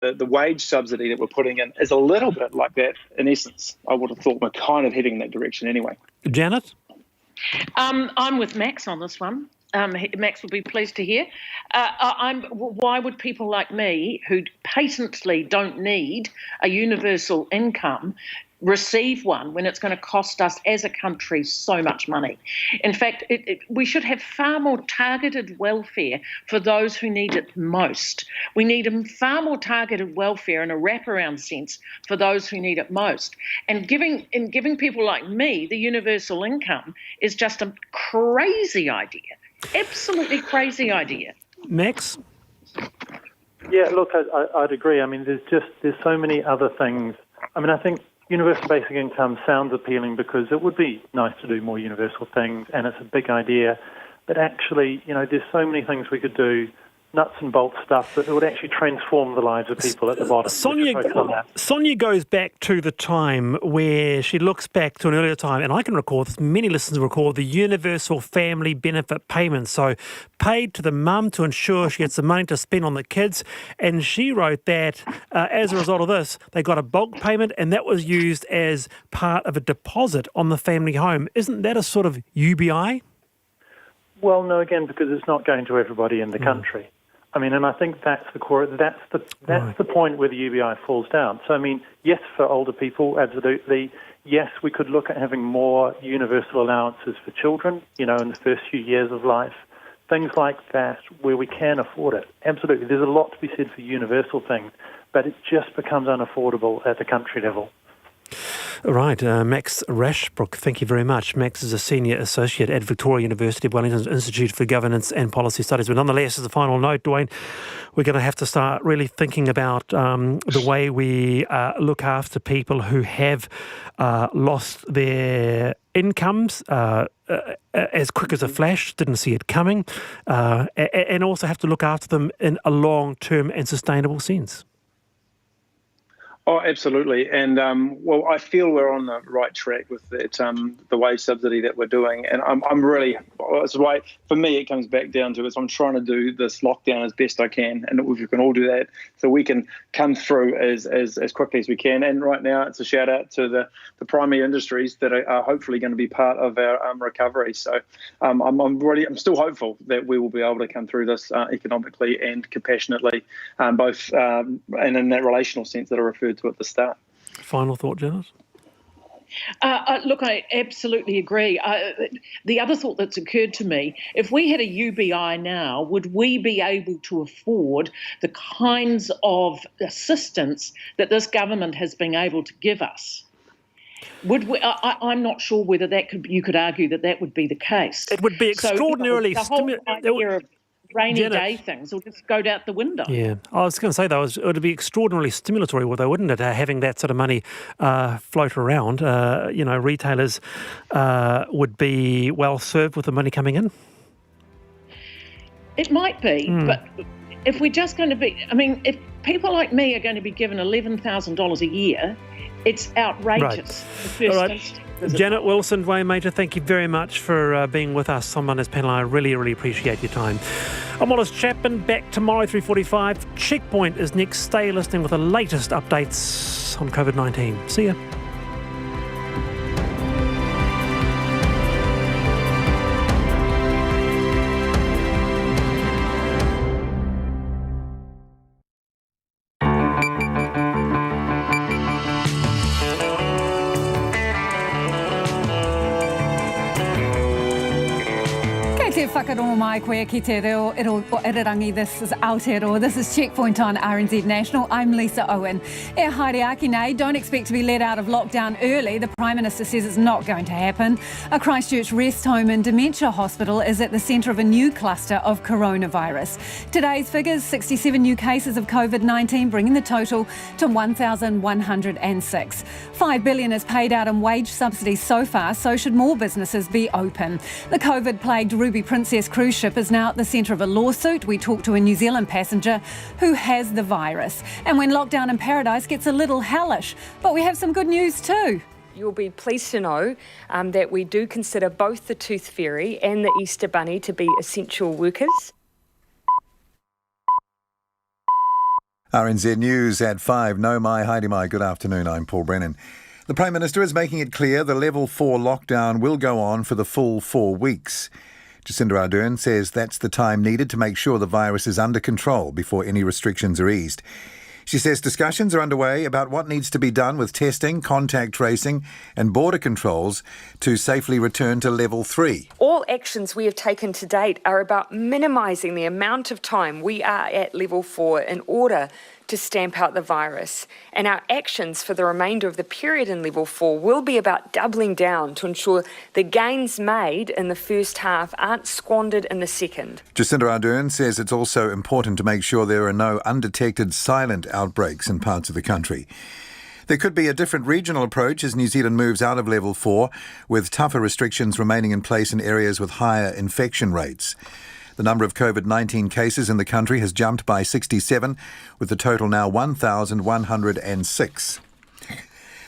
the wage subsidy that we're putting in is a little bit like that in essence. I would have thought we're kind of heading in that direction anyway. Janet? I'm with Max on this one. Max will be pleased to hear. Why would people like me, who patently don't need a universal income, receive one when it's going to cost us as a country so much money? In fact, we should have far more targeted welfare for those who need it most. We need far more targeted welfare in a wraparound sense for those who need it most. And giving people like me the universal income is just a crazy idea. Absolutely crazy idea. Max? Yeah, look, I'd agree. I mean, there's so many other things. I mean, I think universal basic income sounds appealing because it would be nice to do more universal things, and it's a big idea. But actually, there's so many things we could do, nuts and bolts stuff, that it would actually transform the lives of people at the bottom. Sonia goes back to the time where she looks back to an earlier time, and I can recall, many listeners recall, the universal family benefit payment. So paid to the mum to ensure she gets the money to spend on the kids. And she wrote that as a result of this, they got a bulk payment, and that was used as part of a deposit on the family home. Isn't that a sort of UBI? Well, no, again, because it's not going to everybody in the country. I mean, and I think that's the core. That's the point where the UBI falls down. So, I mean, yes, for older people, absolutely. Yes, we could look at having more universal allowances for children, in the first few years of life. Things like that where we can afford it. Absolutely. There's a lot to be said for universal things, but it just becomes unaffordable at the country level. Right, Max Rashbrook, thank you very much. Max is a Senior Associate at Victoria University of Wellington's Institute for Governance and Policy Studies. But nonetheless, as a final note, Dwayne, we're going to have to start really thinking about the way we look after people who have lost their incomes as quick as a flash, didn't see it coming, and also have to look after them in a long-term and sustainable sense. Oh, absolutely. And, I feel we're on the right track with that, the wage subsidy that we're doing. And I'm really, it's right, for me, it comes back down to I'm trying to do this lockdown as best I can. And if we can all do that, so we can come through as quickly as we can. And right now, it's a shout out to the primary industries that are hopefully going to be part of our recovery. So I'm still hopeful that we will be able to come through this economically and compassionately, both and in that relational sense that I referred to at the start. Final thought, Janet? Look, I absolutely agree. The other thought that's occurred to me, if we had a UBI now, would we be able to afford the kinds of assistance that this government has been able to give us? Would we, I'm not sure whether you could argue that would be the case. It would be extraordinarily rainy day things will just go out the window. Yeah, I was going to say, though, it would be extraordinarily stimulatory, wouldn't it, having that sort of money float around? Retailers would be well served with the money coming in. It might be, but if we're just going to be, if people like me are going to be given $11,000 a year, it's outrageous. Right. All right. Janet Wilson, Dwayne Major, thank you very much for being with us on this panel. I really, really appreciate your time. I'm Wallace Chapman, back tomorrow 3:45. Checkpoint is next. Stay listening with the latest updates on COVID-19. See ya. Whakarongo mai koe ki te reo irirangi. This is Aotearoa. This is Checkpoint on RNZ National. I'm Lisa Owen. E haere aki nei, don't expect to be let out of lockdown early. The Prime Minister says it's not going to happen. A Christchurch rest home and dementia hospital is at the centre of a new cluster of coronavirus. Today's figures, 67 new cases of COVID-19, bringing the total to 1,106. $5 billion is paid out in wage subsidies so far, so should more businesses be open. The COVID-plagued Ruby Princess cruise ship is now at the centre of a lawsuit. We talked to a New Zealand passenger who has the virus. And when lockdown in paradise gets a little hellish, but we have some good news too. You'll be pleased to know that we do consider both the Tooth Fairy and the Easter Bunny to be essential workers. RNZ News at 5. No mai, haere mai. Good afternoon, I'm Paul Brennan. The Prime Minister is making it clear the level 4 lockdown will go on for the full 4 weeks. Jacinda Ardern says that's the time needed to make sure the virus is under control before any restrictions are eased. She says discussions are underway about what needs to be done with testing, contact tracing and border controls to safely return to level 3. All actions we have taken to date are about minimising the amount of time we are at level 4 in order to stamp out the virus. And our actions for the remainder of the period in level 4 will be about doubling down to ensure the gains made in the first half aren't squandered in the second. Jacinda Ardern says it's also important to make sure there are no undetected silent outbreaks in parts of the country. There could be a different regional approach as New Zealand moves out of level 4, with tougher restrictions remaining in place in areas with higher infection rates. The number of COVID-19 cases in the country has jumped by 67, with the total now 1,106.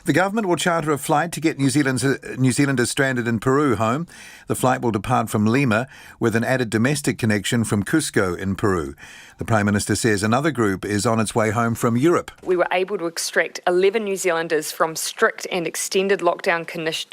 The government will charter a flight to get New Zealanders stranded in Peru home. The flight will depart from Lima with an added domestic connection from Cusco in Peru. The Prime Minister says another group is on its way home from Europe. We were able to extract 11 New Zealanders from strict and extended lockdown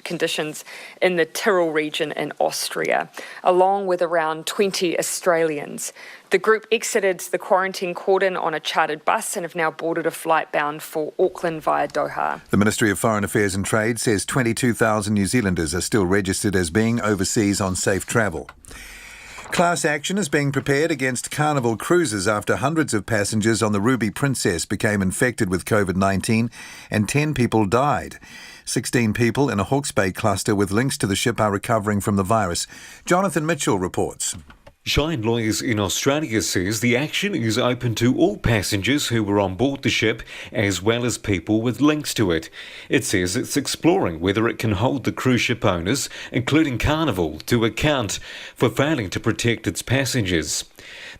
conditions in the Tyrol region in Austria, along with around 20 Australians. The group exited the quarantine cordon on a chartered bus and have now boarded a flight bound for Auckland via Doha. The Ministry of Foreign Affairs and Trade says 22,000 New Zealanders are still registered as being overseas on safe travel. Class action is being prepared against Carnival cruises after hundreds of passengers on the Ruby Princess became infected with COVID-19 and 10 people died. 16 people in a Hawke's Bay cluster with links to the ship are recovering from the virus. Jonathan Mitchell reports. Shine Lawyers in Australia says the action is open to all passengers who were on board the ship as well as people with links to it. It says it's exploring whether it can hold the cruise ship owners, including Carnival, to account for failing to protect its passengers.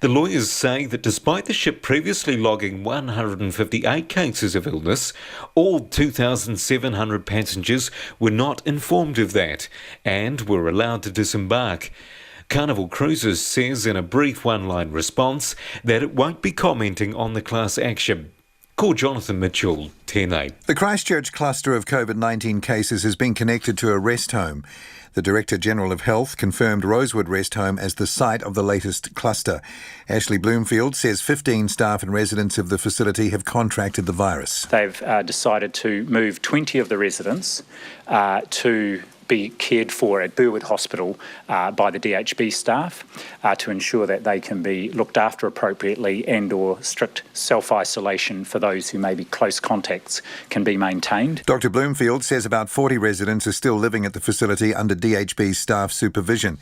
The lawyers say that despite the ship previously logging 158 cases of illness, all 2,700 passengers were not informed of that and were allowed to disembark. Carnival Cruises says in a brief one-line response that it won't be commenting on the class action. Call Jonathan Mitchell, 10A. The Christchurch cluster of COVID-19 cases has been connected to a rest home. The Director General of Health confirmed Rosewood Rest Home as the site of the latest cluster. Ashley Bloomfield says 15 staff and residents of the facility have contracted the virus. They've decided to move 20 of the residents to be cared for at Burwood Hospital by the DHB staff to ensure that they can be looked after appropriately and or strict self-isolation for those who may be close contacts can be maintained. Dr Bloomfield says about 40 residents are still living at the facility under DHB staff supervision.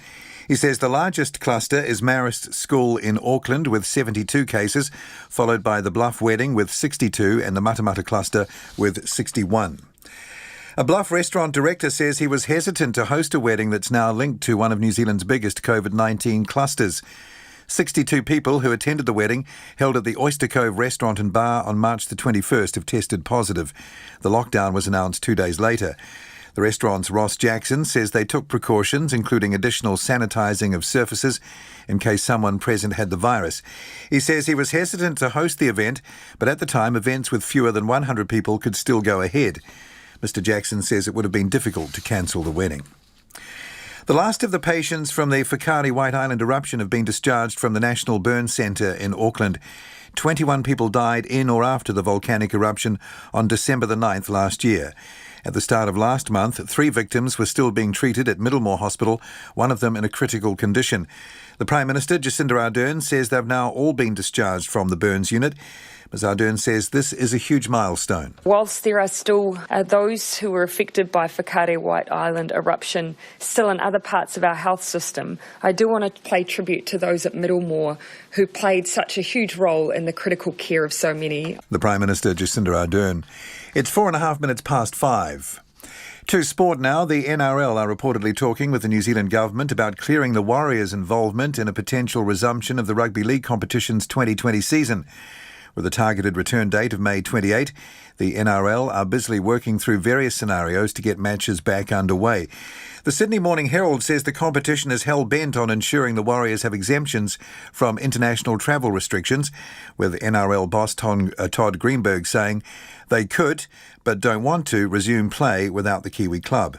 He says the largest cluster is Marist School in Auckland with 72 cases, followed by the Bluff Wedding with 62 and the Matamata cluster with 61. A Bluff restaurant director says he was hesitant to host a wedding that's now linked to one of New Zealand's biggest COVID-19 clusters. 62 people who attended the wedding held at the Oyster Cove restaurant and bar on March the 21st have tested positive. The lockdown was announced 2 days later. The restaurant's Ross Jackson says they took precautions, including additional sanitising of surfaces in case someone present had the virus. He says he was hesitant to host the event, but at the time events with fewer than 100 people could still go ahead. Mr Jackson says it would have been difficult to cancel the wedding. The last of the patients from the Whakaari White Island eruption have been discharged from the National Burn Centre in Auckland. 21 people died in or after the volcanic eruption on December the 9th last year. At the start of last month, 3 victims were still being treated at Middlemore Hospital, one of them in a critical condition. The Prime Minister, Jacinda Ardern, says they've now all been discharged from the burns unit. Ms Ardern says this is a huge milestone. Whilst there are still those who were affected by Whakaari White Island eruption still in other parts of our health system, I do want to pay tribute to those at Middlemore who played such a huge role in the critical care of so many. The Prime Minister, Jacinda Ardern. It's 4.5 minutes past 5. To sport now, the NRL are reportedly talking with the New Zealand government about clearing the Warriors' involvement in a potential resumption of the Rugby League competition's 2020 season. With a targeted return date of May 28, the NRL are busily working through various scenarios to get matches back underway. The Sydney Morning Herald says the competition is hell-bent on ensuring the Warriors have exemptions from international travel restrictions, with NRL boss Todd Greenberg saying they could, but don't want to, resume play without the Kiwi club.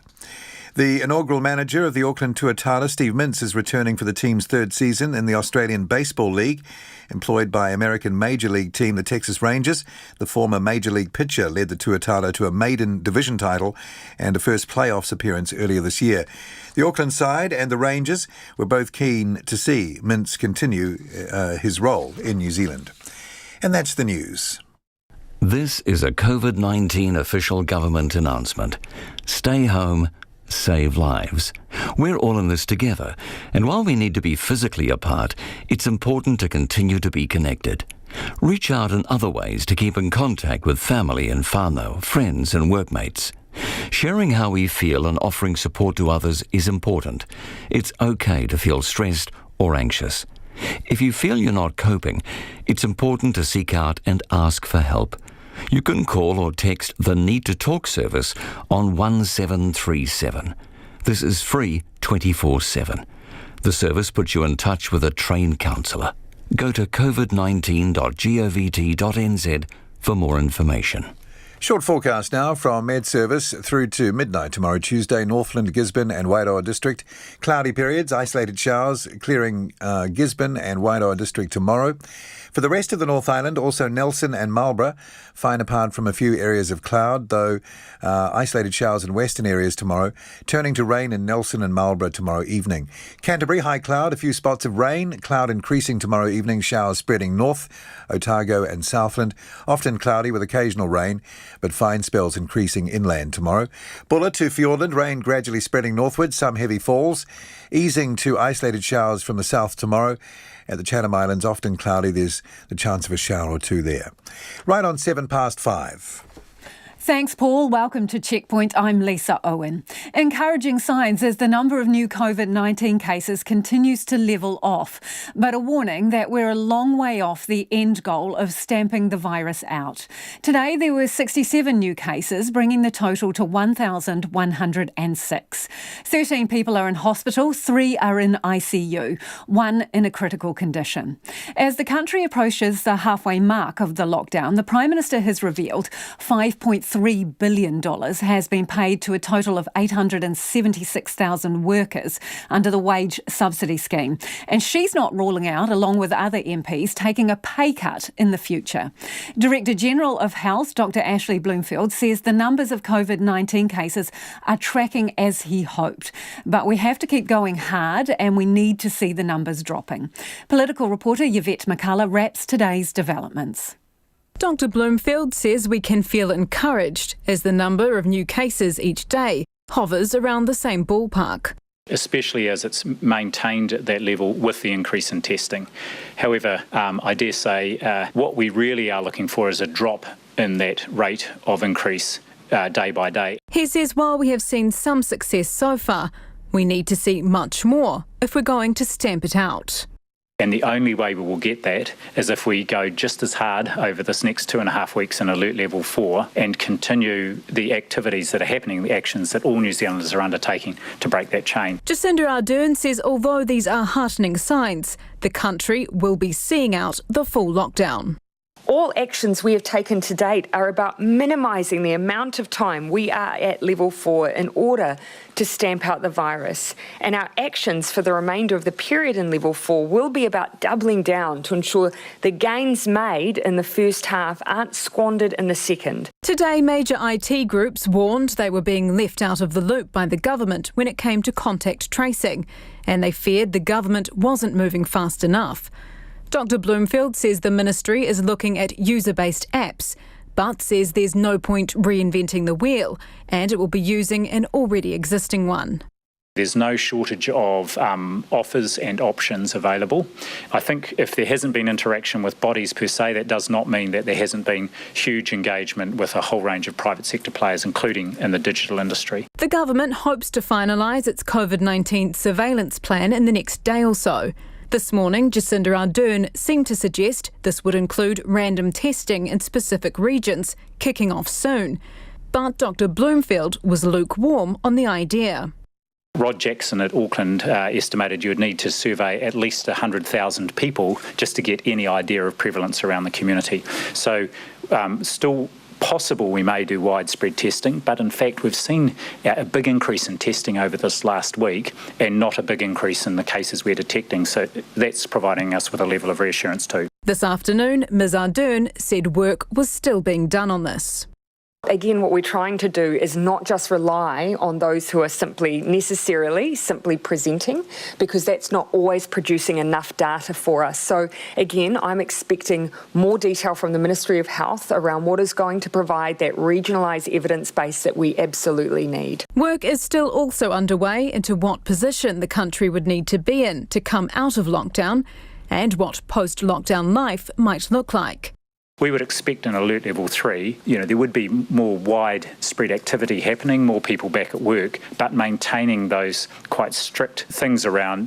The inaugural manager of the Auckland Tuatara, Steve Mintz, is returning for the team's third season in the Australian Baseball League. Employed by American Major League team the Texas Rangers, the former Major League pitcher led the Tuatara to a maiden division title and a first playoffs appearance earlier this year. The Auckland side and the Rangers were both keen to see Mintz continue his role in New Zealand. And that's the news. This is a COVID-19 official government announcement. Stay home. Save lives. We're all in this together, and while we need to be physically apart, it's important to continue to be connected. Reach out in other ways to keep in contact with family and whānau, friends and workmates. Sharing how we feel and offering support to others is important. It's okay to feel stressed or anxious. If you feel you're not coping, it's important to seek out and ask for help. You can call or text the Need to Talk service on 1737. This is free 24/7. The service puts you in touch with a trained counsellor. Go to covid19.govt.nz for more information. Short forecast now from Med Service through to midnight tomorrow, Tuesday, Northland, Gisborne and Wairoa District. Cloudy periods, isolated showers clearing Gisborne and Wairoa District tomorrow. For the rest of the North Island, also Nelson and Marlborough, fine apart from a few areas of cloud, though isolated showers in western areas tomorrow, turning to rain in Nelson and Marlborough tomorrow evening. Canterbury, high cloud, a few spots of rain, cloud increasing tomorrow evening, showers spreading north, Otago and Southland, often cloudy with occasional rain, but fine spells increasing inland tomorrow. Bulla to Fiordland, rain gradually spreading northward, some heavy falls, easing to isolated showers from the south tomorrow. At the Chatham Islands, often cloudy, there's the chance of a shower or two there. Right on 5:07. Thanks, Paul. Welcome to Checkpoint. I'm Lisa Owen. Encouraging signs as the number of new COVID-19 cases continues to level off, but a warning that we're a long way off the end goal of stamping the virus out. Today, there were 67 new cases, bringing the total to 1,106. 13 people are in hospital, 3 are in ICU, 1 in a critical condition. As the country approaches the halfway mark of the lockdown, the Prime Minister has revealed $5.3 billion has been paid to a total of 876,000 workers under the wage subsidy scheme. And she's not ruling out, along with other MPs, taking a pay cut in the future. Director General of Health, Dr. Ashley Bloomfield, says the numbers of COVID-19 cases are tracking as he hoped. But we have to keep going hard and we need to see the numbers dropping. Political reporter Yvette McCullough wraps today's developments. Dr. Bloomfield says we can feel encouraged as the number of new cases each day hovers around the same ballpark. Especially as it's maintained at that level with the increase in testing. However, I dare say what we really are looking for is a drop in that rate of increase day by day. He says while we have seen some success so far, we need to see much more if we're going to stamp it out. And the only way we will get that is if we go just as hard over this next 2.5 weeks in alert level 4 and continue the activities that are happening, the actions that all New Zealanders are undertaking to break that chain. Jacinda Ardern says although these are heartening signs, the country will be seeing out the full lockdown. All actions we have taken to date are about minimising the amount of time we are at level 4 in order to stamp out the virus. And our actions for the remainder of the period in level 4 will be about doubling down to ensure the gains made in the first half aren't squandered in the second. Today, major IT groups warned they were being left out of the loop by the government when it came to contact tracing, and they feared the government wasn't moving fast enough. Dr. Bloomfield says the ministry is looking at user-based apps, but says there's no point reinventing the wheel and it will be using an already existing one. There's no shortage of offers and options available. I think if there hasn't been interaction with bodies per se, that does not mean that there hasn't been huge engagement with a whole range of private sector players, including in the digital industry. The government hopes to finalise its COVID-19 surveillance plan in the next day or so. This morning, Jacinda Ardern seemed to suggest this would include random testing in specific regions, kicking off soon. But Dr Bloomfield was lukewarm on the idea. Rod Jackson at Auckland estimated you would need to survey at least 100,000 people just to get any idea of prevalence around the community. So still possible we may do widespread testing, but in fact we've seen a big increase in testing over this last week and not a big increase in the cases we're detecting. So that's providing us with a level of reassurance too. This afternoon, Ms Ardern said work was still being done on this. Again, what we're trying to do is not just rely on those who are simply presenting, because that's not always producing enough data for us. So again, I'm expecting more detail from the Ministry of Health around what is going to provide that regionalised evidence base that we absolutely need. Work is still also underway into what position the country would need to be in to come out of lockdown and what post-lockdown life might look like. We would expect in alert level 3, there would be more widespread activity happening, more people back at work, but maintaining those quite strict things around,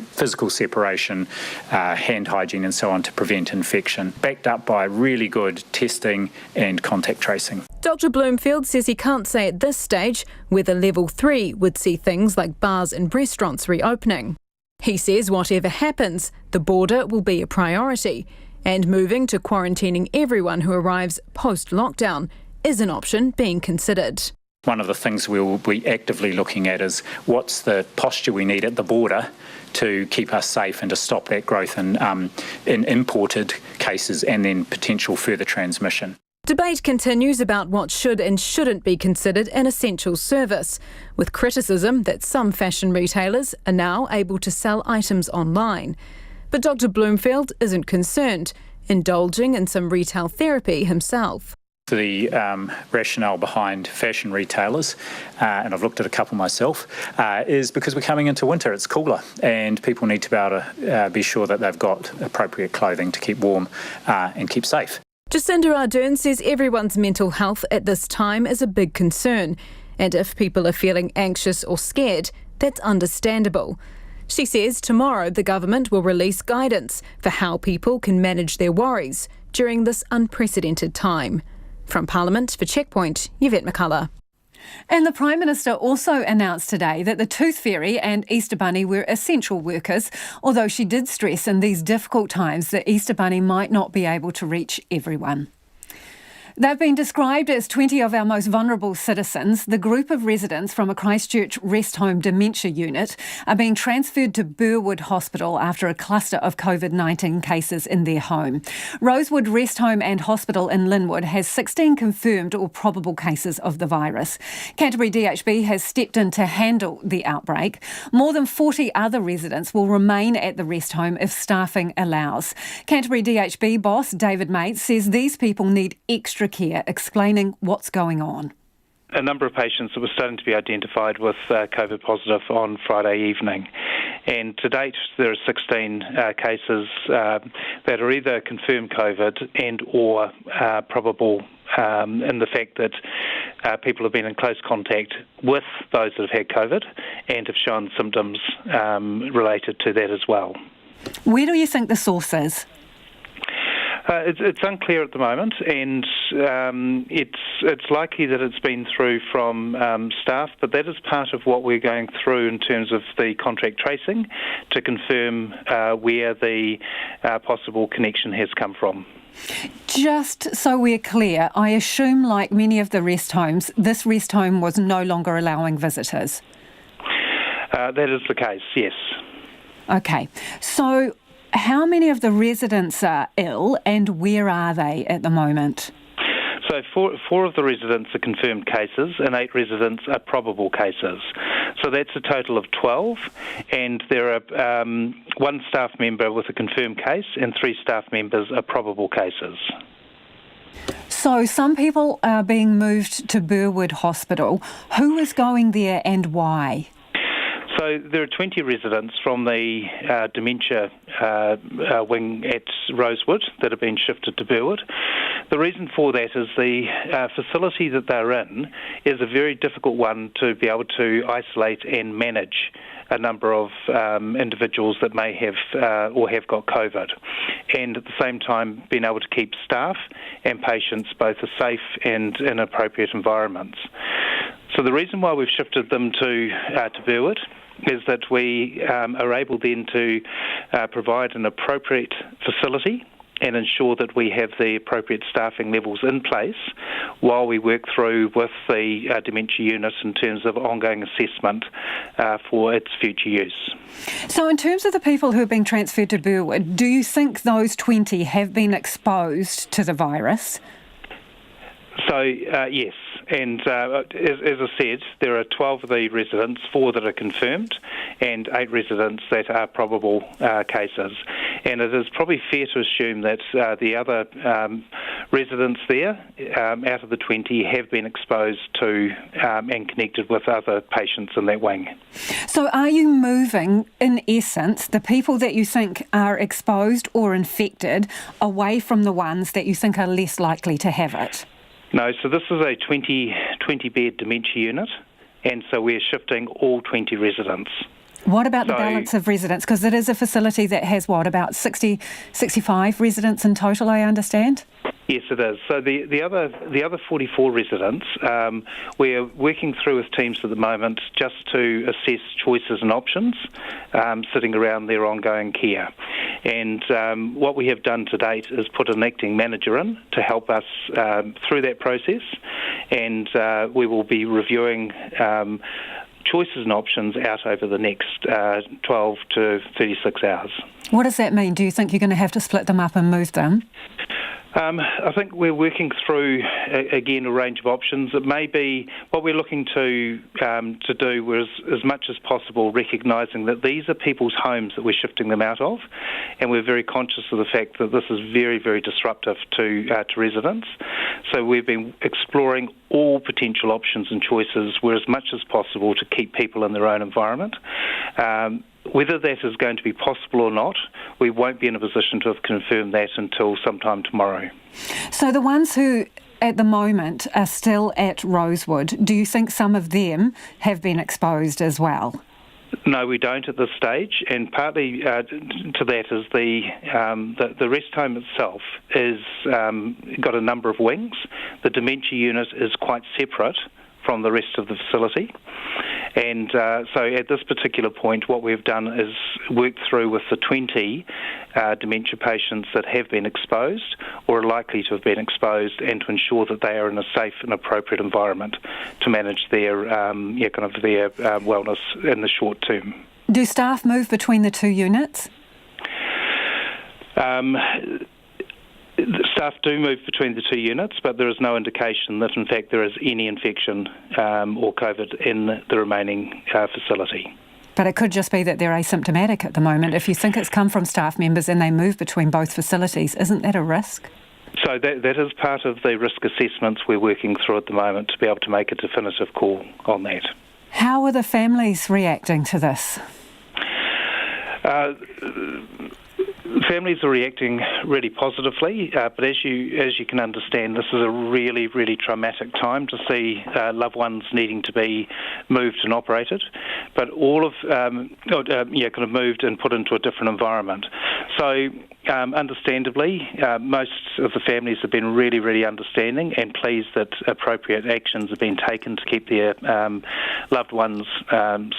physical separation, hand hygiene and so on to prevent infection, backed up by really good testing and contact tracing. Dr Bloomfield says he can't say at this stage whether level 3 would see things like bars and restaurants reopening. He says whatever happens, the border will be a priority. And moving to quarantining everyone who arrives post-lockdown is an option being considered. One of the things we'll be actively looking at is what's the posture we need at the border to keep us safe and to stop that growth in imported cases and then potential further transmission. Debate continues about what should and shouldn't be considered an essential service, with criticism that some fashion retailers are now able to sell items online. But Dr Bloomfield isn't concerned, indulging in some retail therapy himself. The rationale behind fashion retailers, and I've looked at a couple myself, is because we're coming into winter, it's cooler, and people need to be able to be sure that they've got appropriate clothing to keep warm and keep safe. Jacinda Ardern says everyone's mental health at this time is a big concern, and if people are feeling anxious or scared, that's understandable. She says tomorrow the government will release guidance for how people can manage their worries during this unprecedented time. From Parliament for Checkpoint, Yvette McCullough. And the Prime Minister also announced today that the Tooth Fairy and Easter Bunny were essential workers, although she did stress in these difficult times that Easter Bunny might not be able to reach everyone. They've been described as 20 of our most vulnerable citizens. The group of residents from a Christchurch rest home dementia unit are being transferred to Burwood Hospital after a cluster of COVID-19 cases in their home. Rosewood Rest Home and Hospital in Linwood has 16 confirmed or probable cases of the virus. Canterbury DHB has stepped in to handle the outbreak. More than 40 other residents will remain at the rest home if staffing allows. Canterbury DHB boss David Mate says these people need extra care, explaining what's going on. A number of patients that were starting to be identified with COVID positive on Friday evening. And to date, there are 16 cases that are either confirmed COVID and or probable in the fact that people have been in close contact with those that have had COVID and have shown symptoms related to that as well. Where do you think the source is? It's unclear at the moment, and it's likely that it's been through from staff, but that is part of what we're going through in terms of the contract tracing to confirm where the possible connection has come from. Just so we're clear, I assume, like many of the rest homes, this rest home was no longer allowing visitors? That is the case, yes. Okay, so how many of the residents are ill and where are they at the moment? So four of the residents are confirmed cases and 8 residents are probable cases. So that's a total of 12, and there are 1 staff member with a confirmed case and 3 staff members are probable cases. So some people are being moved to Burwood Hospital. Who is going there and why? So there are 20 residents from the dementia wing at Rosewood that have been shifted to Burwood. The reason for that is the facility that they're in is a very difficult one to be able to isolate and manage a number of individuals that may have or have got COVID, and at the same time being able to keep staff and patients both safe and in appropriate environments. So the reason why we've shifted them to Burwood is that we are able then to provide an appropriate facility and ensure that we have the appropriate staffing levels in place while we work through with the dementia unit in terms of ongoing assessment for its future use. So in terms of the people who have been transferred to Burwood, do you think those 20 have been exposed to the virus? So, yes. And as I said, there are 12 of the residents, 4 that are confirmed, and 8 residents that are probable cases. And it is probably fair to assume that the other residents there, out of the 20, have been exposed to and connected with other patients in that wing. So are you moving, in essence, the people that you think are exposed or infected away from the ones that you think are less likely to have it? No, so this is a 20-bed dementia unit, and so we're shifting all 20 residents. What about the balance of residents? Because it is a facility that has, about 60, 65 residents in total, I understand? Yes, it is. So the other 44 residents, we're working through with teams at the moment just to assess choices and options sitting around their ongoing care. And what we have done to date is put an acting manager in to help us through that process, and we will be reviewing choices and options out over the next 12 to 36 hours. What does that mean? Do you think you're going to have to split them up and move them? I think we're working through, again, a range of options. It may be what we're looking to do is, as much as possible, recognising that these are people's homes that we're shifting them out of, and we're very conscious of the fact that this is very, very disruptive to residents. So we've been exploring all potential options and choices where as much as possible to keep people in their own environment. Whether that is going to be possible or not, we won't be in a position to have confirmed that until sometime tomorrow. So the ones who at the moment are still at Rosewood, do you think some of them have been exposed as well? No, we don't at this stage, and partly to that is the rest home itself is got a number of wings. The dementia unit is quite separate from the rest of the facility. And so at this particular point, what we've done is worked through with the 20 dementia patients that have been exposed or are likely to have been exposed, and to ensure that they are in a safe and appropriate environment to manage their their wellness in the short term. Do staff move between the two units? Staff do move between the two units, but there is no indication that, in fact, there is any infection or COVID in the remaining facility. But it could just be that they're asymptomatic at the moment. If you think it's come from staff members and they move between both facilities, isn't that a risk? So that is part of the risk assessments we're working through at the moment to be able to make a definitive call on that. How are the families reacting to this? Families are reacting really positively, but as you can understand, this is a really, really traumatic time to see loved ones needing to be moved and operated, but all of moved and put into a different environment. So understandably, most of the families have been really, really understanding and pleased that appropriate actions have been taken to keep their loved ones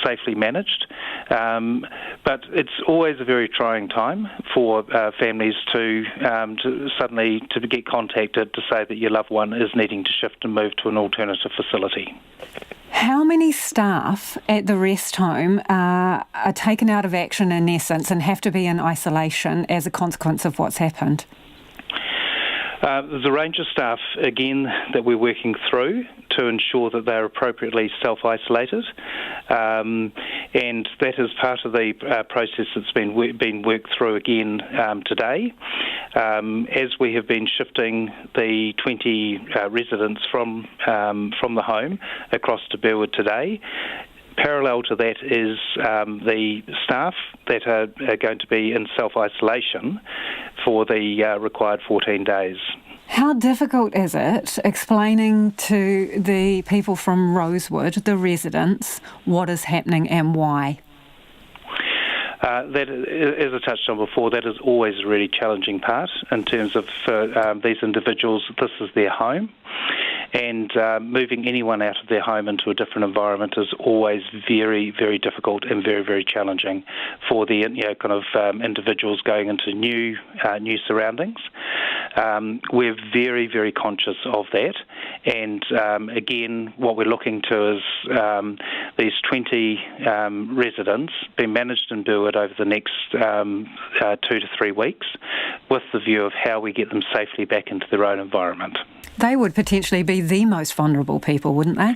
safely managed. But it's always a very trying time for families to suddenly get contacted to say that your loved one is needing to shift and move to an alternative facility. How many staff at the rest home are taken out of action in essence and have to be in isolation as a consequence of what's happened? There's a range of staff, again, that we're working through to ensure that they're appropriately self-isolated, and that is part of the process that's been worked through again today. As we have been shifting the 20 residents from the home across to Burwood today, parallel to that is the staff that are going to be in self-isolation for the required 14 days. How difficult is it explaining to the people from Rosewood, the residents, what is happening and why? That, as I touched on before, that is always a really challenging part in terms of these individuals, this is their home. And moving anyone out of their home into a different environment is always very, very difficult and very, very challenging for the individuals going into new surroundings. We're very, very conscious of that. And again, what we're looking to is these 20 residents being managed in Burwood over the next 2 to 3 weeks, with the view of how we get them safely back into their own environment. They would potentially be the most vulnerable people, wouldn't they?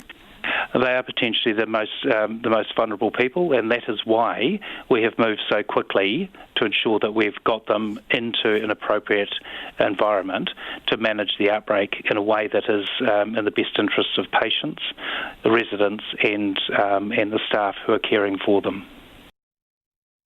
They are potentially the most vulnerable people, and that is why we have moved so quickly to ensure that we've got them into an appropriate environment to manage the outbreak in a way that is in the best interests of patients, the residents, and the staff who are caring for them.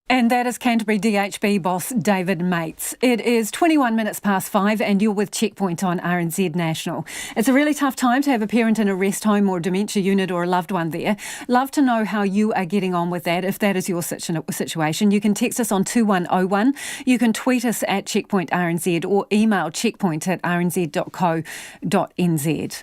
And that is Canterbury DHB boss David Mates. It is 21 minutes past 5 and you're with Checkpoint on RNZ National. It's a really tough time to have a parent in a rest home or dementia unit or a loved one there. Love to know how you are getting on with that, if that is your situation. You can text us on 2101. You can tweet us at Checkpoint RNZ or email checkpoint@rnz.co.nz.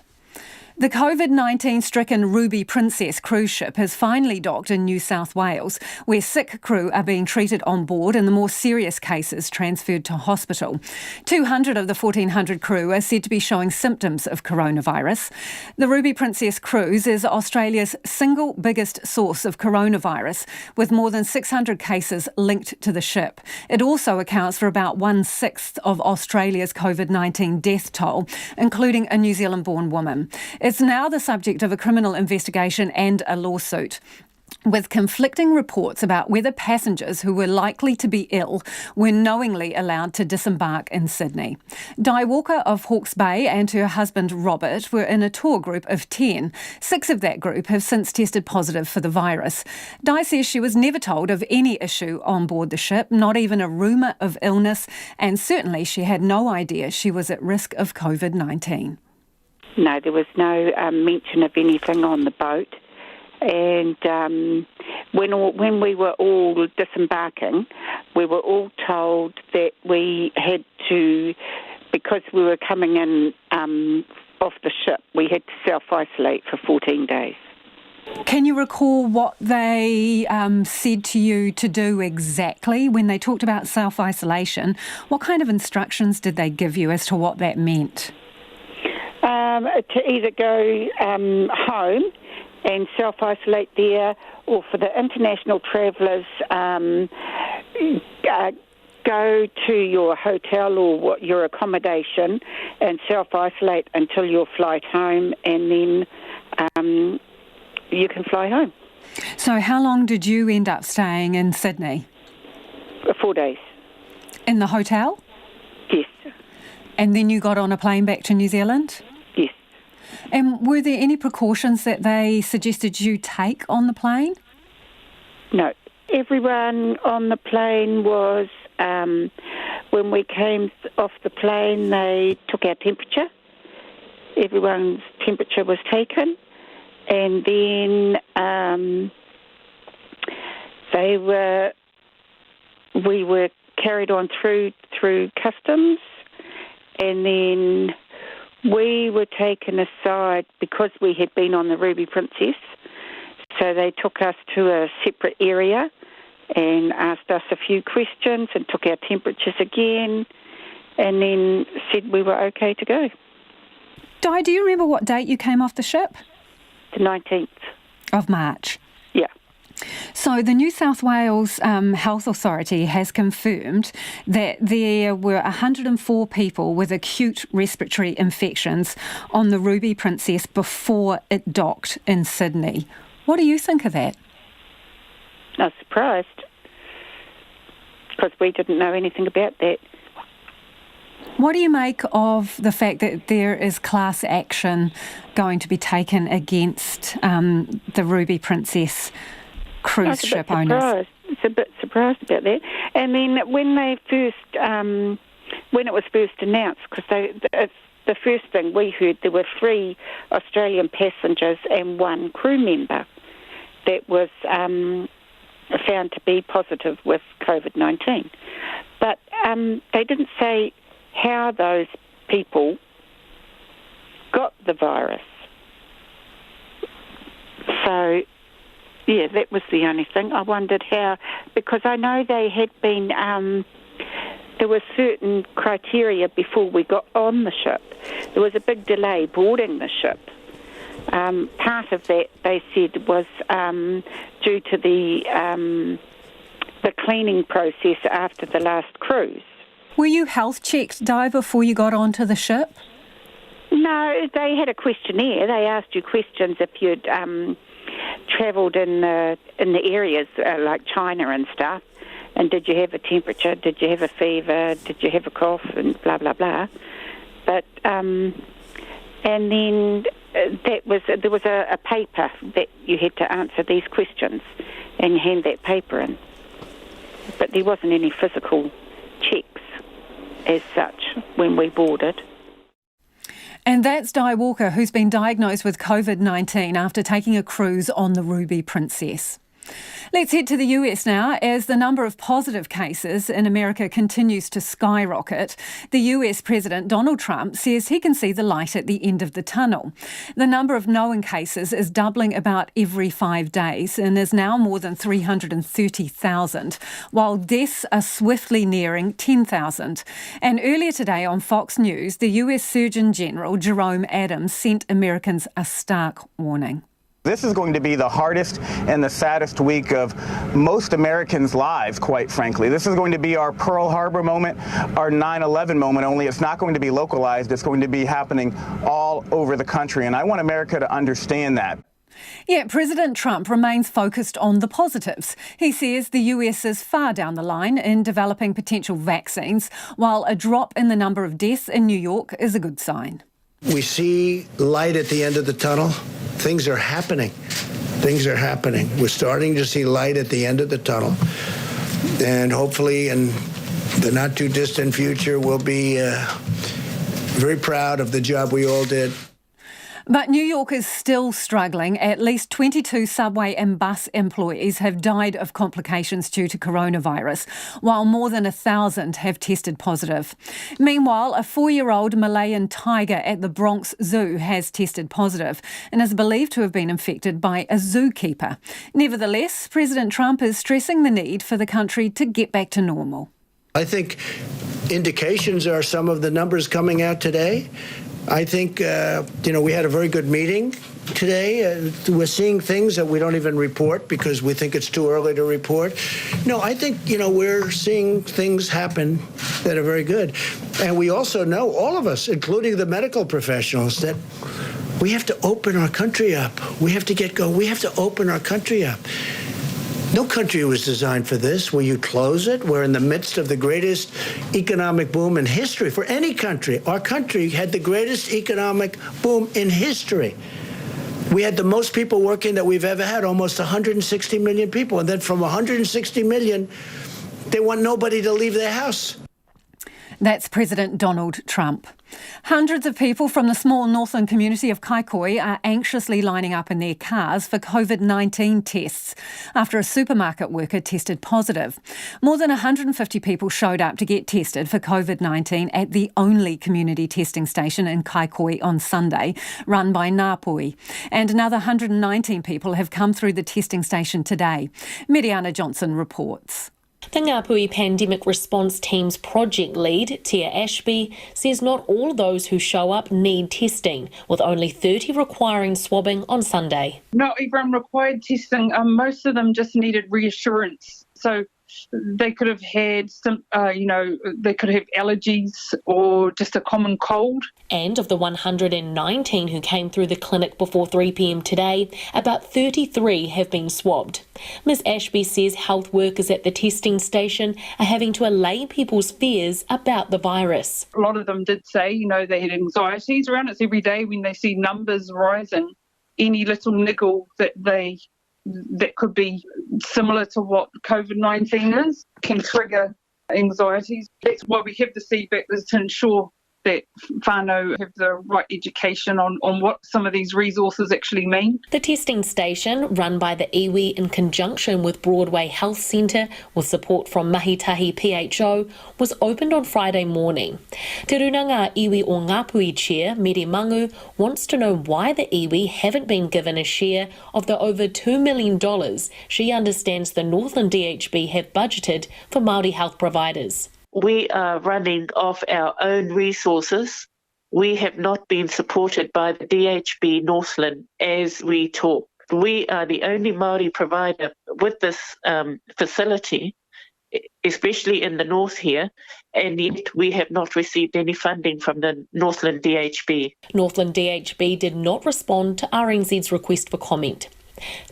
The COVID-19 stricken Ruby Princess cruise ship has finally docked in New South Wales, where sick crew are being treated on board and the more serious cases transferred to hospital. 200 of the 1,400 crew are said to be showing symptoms of coronavirus. The Ruby Princess cruise is Australia's single biggest source of coronavirus, with more than 600 cases linked to the ship. It also accounts for about 1/6 of Australia's COVID-19 death toll, including a New Zealand-born woman. It's now the subject of a criminal investigation and a lawsuit, with conflicting reports about whether passengers who were likely to be ill were knowingly allowed to disembark in Sydney. Di Walker of Hawke's Bay and her husband Robert were in a tour group of 10. 6 of that group have since tested positive for the virus. Di says she was never told of any issue on board the ship, not even a rumour of illness, and certainly she had no idea she was at risk of COVID-19. No, there was no mention of anything on the boat. And when we were all disembarking, we were all told that we had to, because we were coming in off the ship, we had to self-isolate for 14 days. Can you recall what they said to you to do exactly when they talked about self-isolation? What kind of instructions did they give you as to what that meant? To either go home and self-isolate there, or for the international travellers, go to your hotel or your accommodation and self-isolate until your flight home, and then you can fly home. So how long did you end up staying in Sydney? 4 days. In the hotel? Yes. And then you got on a plane back to New Zealand? Yes. And were there any precautions that they suggested you take on the plane? No. Everyone on the plane was, when we came off the plane, they took our temperature. Everyone's temperature was taken. And then we were carried on through customs, and then we were taken aside because we had been on the Ruby Princess. So they took us to a separate area and asked us a few questions and took our temperatures again, and then said we were okay to go. Di, do you remember what date you came off the ship? The 19th. Of March? Yeah. So the New South Wales Health Authority has confirmed that there were 104 people with acute respiratory infections on the Ruby Princess before it docked in Sydney. What do you think of that? I was surprised, because we didn't know anything about that. What do you make of the fact that there is class action going to be taken against the Ruby Princess cruise ship owners? It's a bit surprised about that. And then when they first, when it was first announced, because the first thing we heard, there were 3 Australian passengers and 1 crew member that was found to be positive with COVID-19. But they didn't say how those people got the virus. So, yeah, that was the only thing. I wondered how, because I know they had been, there were certain criteria before we got on the ship. There was a big delay boarding the ship. Part of that, they said, was due to the cleaning process after the last cruise. Were you health checked, Di, before you got onto the ship? No, they had a questionnaire. They asked you questions if you'd travelled in the areas like China and stuff, and did you have a temperature, did you have a fever, did you have a cough, and blah, blah, blah. But, and then there was a paper that you had to answer these questions and hand that paper in. But there wasn't any physical checks as such when we boarded. And that's Di Walker, who's been diagnosed with COVID-19 after taking a cruise on the Ruby Princess. Let's head to the US now. As the number of positive cases in America continues to skyrocket, the US President Donald Trump says he can see the light at the end of the tunnel. The number of known cases is doubling about every 5 days and is now more than 330,000, while deaths are swiftly nearing 10,000. And earlier today on Fox News, the US Surgeon General Jerome Adams sent Americans a stark warning. This is going to be the hardest and the saddest week of most Americans' lives, quite frankly. This is going to be our Pearl Harbor moment, our 9/11 moment, only it's not going to be localized. It's going to be happening all over the country, and I want America to understand that. Yeah, President Trump remains focused on the positives. He says the US is far down the line in developing potential vaccines, while a drop in the number of deaths in New York is a good sign. We see light at the end of the tunnel. Things are happening. Things are happening. We're starting to see light at the end of the tunnel. And hopefully in the not too distant future, we'll be very proud of the job we all did. But New York is still struggling. At least 22 subway and bus employees have died of complications due to coronavirus, while more than 1,000 have tested positive. Meanwhile, a 4-year-old Malayan tiger at the Bronx Zoo has tested positive and is believed to have been infected by a zookeeper. Nevertheless, President Trump is stressing the need for the country to get back to normal. I think indications are some of the numbers coming out today. I think, we had a very good meeting today. We're seeing things that we don't even report because we think it's too early to report. No, I think, we're seeing things happen that are very good. And we also know, all of us, including the medical professionals, that we have to open our country up. We have to get going. We have to open our country up. No country was designed for this, where you close it. We're in the midst of the greatest economic boom in history for any country. Our country had the greatest economic boom in history. We had the most people working that we've ever had, almost 160 million people. And then from 160 million, they want nobody to leave their house. That's President Donald Trump. Hundreds of people from the small northern community of Kaikoi are anxiously lining up in their cars for COVID-19 tests after a supermarket worker tested positive. More than 150 people showed up to get tested for COVID-19 at the only community testing station in Kaikoi on Sunday, run by Ngāpui. And another 119 people have come through the testing station today. Mediana Johnson reports. The Ngāpui Pandemic Response Team's project lead, Tia Ashby, says not all those who show up need testing, with only 30 requiring swabbing on Sunday. Not everyone required testing. Most of them just needed reassurance. So they could have had some, they could have allergies or just a common cold. And of the 119 who came through the clinic before 3 p.m. today, about 33 have been swabbed. Ms Ashby says health workers at the testing station are having to allay people's fears about the virus. A lot of them did say, they had anxieties around it. Every day when they see numbers rising, any little niggle that could be similar to what COVID-19 is can trigger anxieties. That's why we have the CBAC, is to ensure that whānau have the right education on what some of these resources actually mean. The testing station, run by the iwi in conjunction with Broadway Health Centre with support from Mahitahi PHO, was opened on Friday morning. Te Runanga iwi o Ngāpuhi chair, Mere Mangu, wants to know why the iwi haven't been given a share of the over $2 million she understands the Northland DHB have budgeted for Māori health providers. We are running off our own resources. We have not been supported by the DHB Northland as we talk. We are the only Māori provider with this facility, especially in the north here, and yet we have not received any funding from the Northland DHB. Northland DHB did not respond to RNZ's request for comment.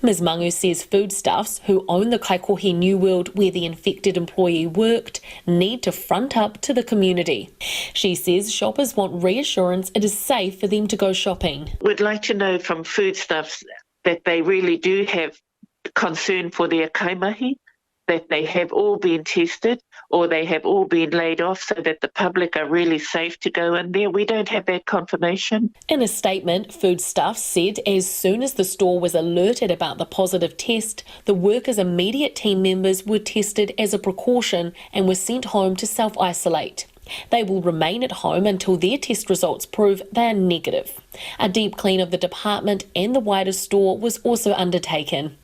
Ms Mangu says Foodstuffs, who own the Kaikohe New World where the infected employee worked, need to front up to the community. She says shoppers want reassurance it is safe for them to go shopping. We'd like to know from Foodstuffs that they really do have concern for their kaimahi, that they have all been tested or they have all been laid off so that the public are really safe to go in there. We don't have that confirmation. In a statement, Foodstuffs said as soon as the store was alerted about the positive test, the workers' immediate team members were tested as a precaution and were sent home to self-isolate. They will remain at home until their test results prove they are negative. A deep clean of the department and the wider store was also undertaken.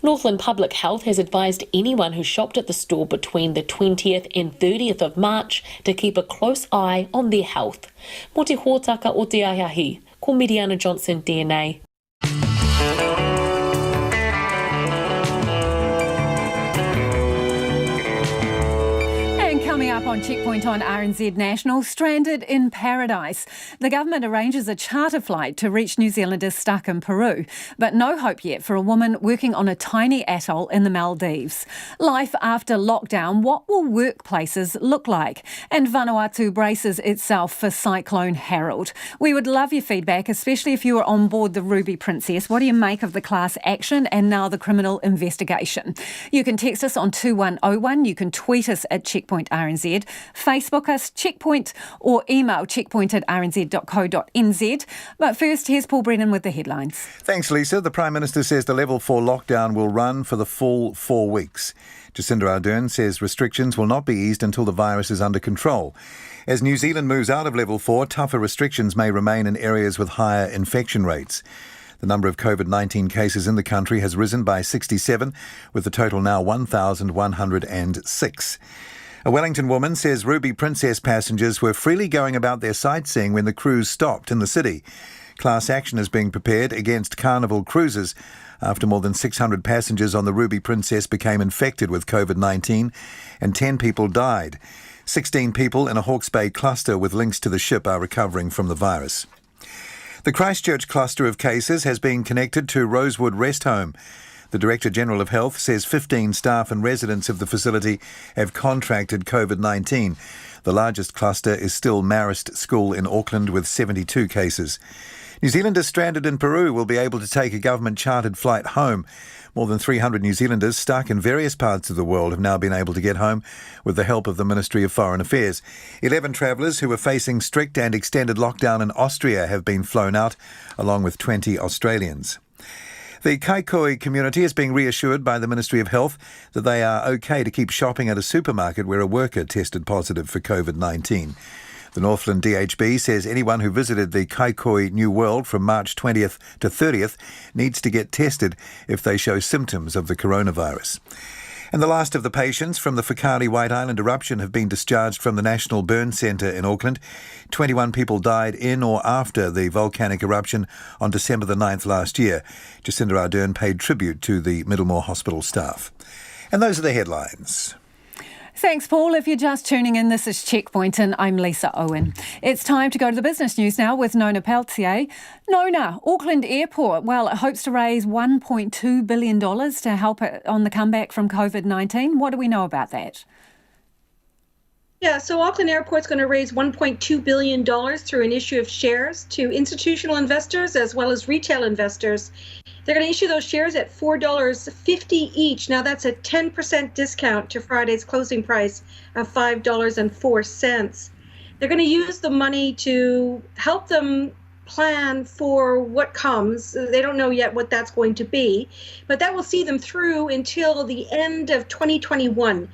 Northland Public Health has advised anyone who shopped at the store between the 20th and 30th of March to keep a close eye on their health. Mo te hōtaka o te aiahi, ko Miriana Johnson, DNA. Coming up on Checkpoint on RNZ National, stranded in paradise. The government arranges a charter flight to reach New Zealanders stuck in Peru, but no hope yet for a woman working on a tiny atoll in the Maldives. Life after lockdown, what will workplaces look like? And Vanuatu braces itself for Cyclone Harold. We would love your feedback, especially if you are on board the Ruby Princess. What do you make of the class action and now the criminal investigation? You can text us on 2101. You can tweet us at Checkpoint RNZ, Facebook us, Checkpoint, or email checkpoint@rnz.co.nz. But first, here's Paul Brennan with the headlines. Thanks, Lisa. The Prime Minister says the level 4 lockdown will run for the full 4 weeks. Jacinda Ardern says restrictions will not be eased until the virus is under control. As New Zealand moves out of level 4, tougher restrictions may remain in areas with higher infection rates. The number of COVID-19 cases in the country has risen by 67, with the total now 1,106. A Wellington woman says Ruby Princess passengers were freely going about their sightseeing when the cruise stopped in the city. Class action is being prepared against Carnival Cruises after more than 600 passengers on the Ruby Princess became infected with COVID-19 and 10 people died. 16 people in a Hawke's Bay cluster with links to the ship are recovering from the virus. The Christchurch cluster of cases has been connected to Rosewood Rest Home. The Director-General of Health says 15 staff and residents of the facility have contracted COVID-19. The largest cluster is still Marist School in Auckland with 72 cases. New Zealanders stranded in Peru will be able to take a government-chartered flight home. More than 300 New Zealanders stuck in various parts of the world have now been able to get home with the help of the Ministry of Foreign Affairs. 11 travellers who were facing strict and extended lockdown in Austria have been flown out, along with 20 Australians. The Kaikohe community is being reassured by the Ministry of Health that they are okay to keep shopping at a supermarket where a worker tested positive for COVID-19. The Northland DHB says anyone who visited the Kaikohe New World from March 20th to 30th needs to get tested if they show symptoms of the coronavirus. And the last of the patients from the Whakaari White Island eruption have been discharged from the National Burn Centre in Auckland. 21 people died in or after the volcanic eruption on December the 9th last year. Jacinda Ardern paid tribute to the Middlemore Hospital staff. And those are the headlines. Thanks, Paul. If you're just tuning in, this is Checkpoint and I'm Lisa Owen. It's time to go to the business news now with Nona Peltier. Nona, Auckland Airport, well, it hopes to raise $1.2 billion to help it on the comeback from COVID-19. What do we know about that? Yeah, so Auckland Airport's going to raise $1.2 billion through an issue of shares to institutional investors as well as retail investors. They're going to issue those shares at $4.50 each. Now, that's a 10% discount to Friday's closing price of $5.04. They're going to use the money to help them plan for what comes. They don't know yet what that's going to be, but that will see them through until the end of 2021.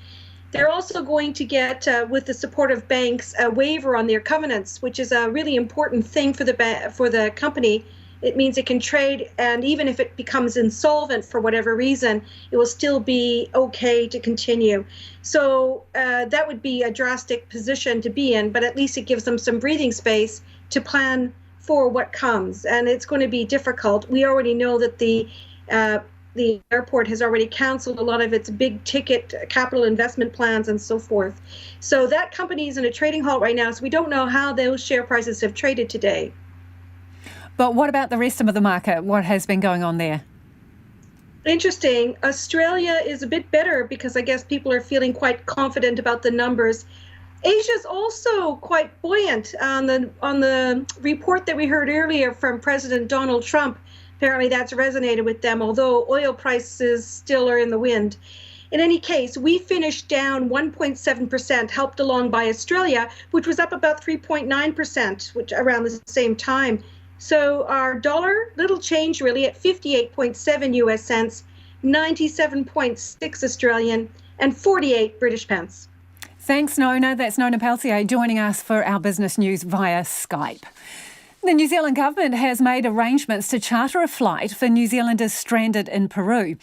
They're also going to get, with the support of banks, a waiver on their covenants, which is a really important thing for the company. It means it can trade, and even if it becomes insolvent for whatever reason, it will still be okay to continue. So that would be a drastic position to be in, but at least it gives them some breathing space to plan for what comes. And it's going to be difficult. We already know that the airport has already canceled a lot of its big ticket capital investment plans and so forth. So that company is in a trading halt right now, so we don't know how those share prices have traded today. But what about the rest of the market? What has been going on there? Interesting. Australia is a bit better because I guess people are feeling quite confident about the numbers. Asia's also quite buoyant on the report that we heard earlier from President Donald Trump. Apparently that's resonated with them, although oil prices still are in the wind. In any case, we finished down 1.7%, helped along by Australia, which was up about 3.9%, which around the same time. So our dollar, little change really, at 58.7 US cents, 97.6 Australian, and 48 British pence. Thanks, Nona. That's Nona Peltier joining us for our business news via Skype. The New Zealand government has made arrangements to charter a flight for New Zealanders stranded in Peru.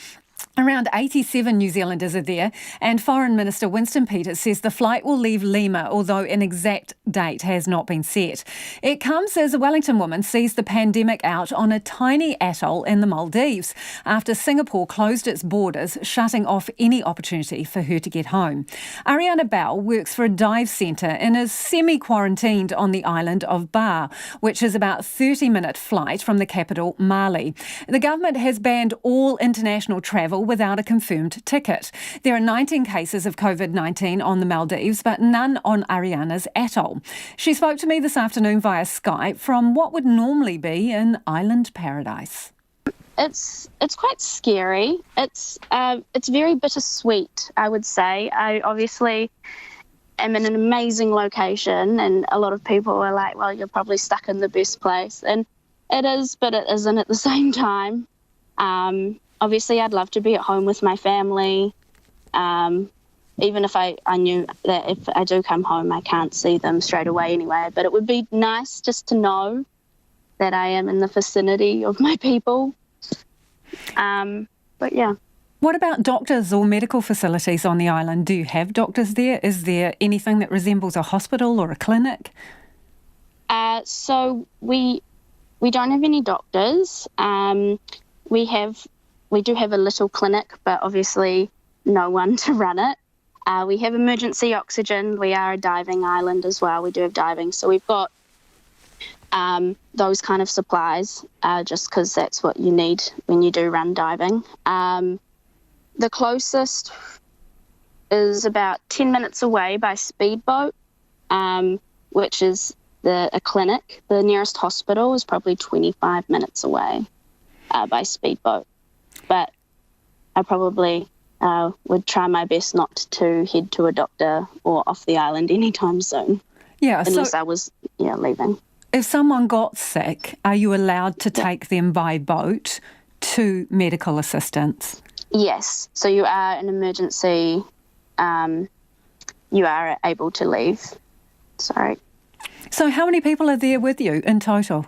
Around 87 New Zealanders are there, and Foreign Minister Winston Peters says the flight will leave Lima, although an exact date has not been set. It comes as a Wellington woman sees the pandemic out on a tiny atoll in the Maldives after Singapore closed its borders, shutting off any opportunity for her to get home. Ariana Bell works for a dive centre and is semi-quarantined on the island of Bar, which is about a 30-minute flight from the capital, Mali. The government has banned all international travel without a confirmed ticket. There are 19 cases of COVID-19 on the Maldives, but none on Ariana's atoll. She spoke to me this afternoon via Skype from what would normally be an island paradise. It's quite scary. It's very bittersweet, I would say. I obviously am in an amazing location, and a lot of people are like, well, you're probably stuck in the best place. And it is, but it isn't at the same time. Obviously, I'd love to be at home with my family, even if I knew that if I do come home, I can't see them straight away anyway. But it would be nice just to know that I am in the vicinity of my people. But yeah. What about doctors or medical facilities on the island? Do you have doctors there? Is there anything that resembles a hospital or a clinic? So we don't have any doctors. We do have a little clinic, but obviously no one to run it. We have emergency oxygen. We are a diving island as well. We do have diving. So we've got those kind of supplies just because that's what you need when you do run diving. The closest is about 10 minutes away by speedboat, which is a clinic. The nearest hospital is probably 25 minutes away by speedboat. But I probably would try my best not to head to a doctor or off the island anytime soon. Yeah, unless I was leaving. If someone got sick, are you allowed to take them by boat to medical assistance? Yes. So you are an emergency. You are able to leave. Sorry. So how many people are there with you in total?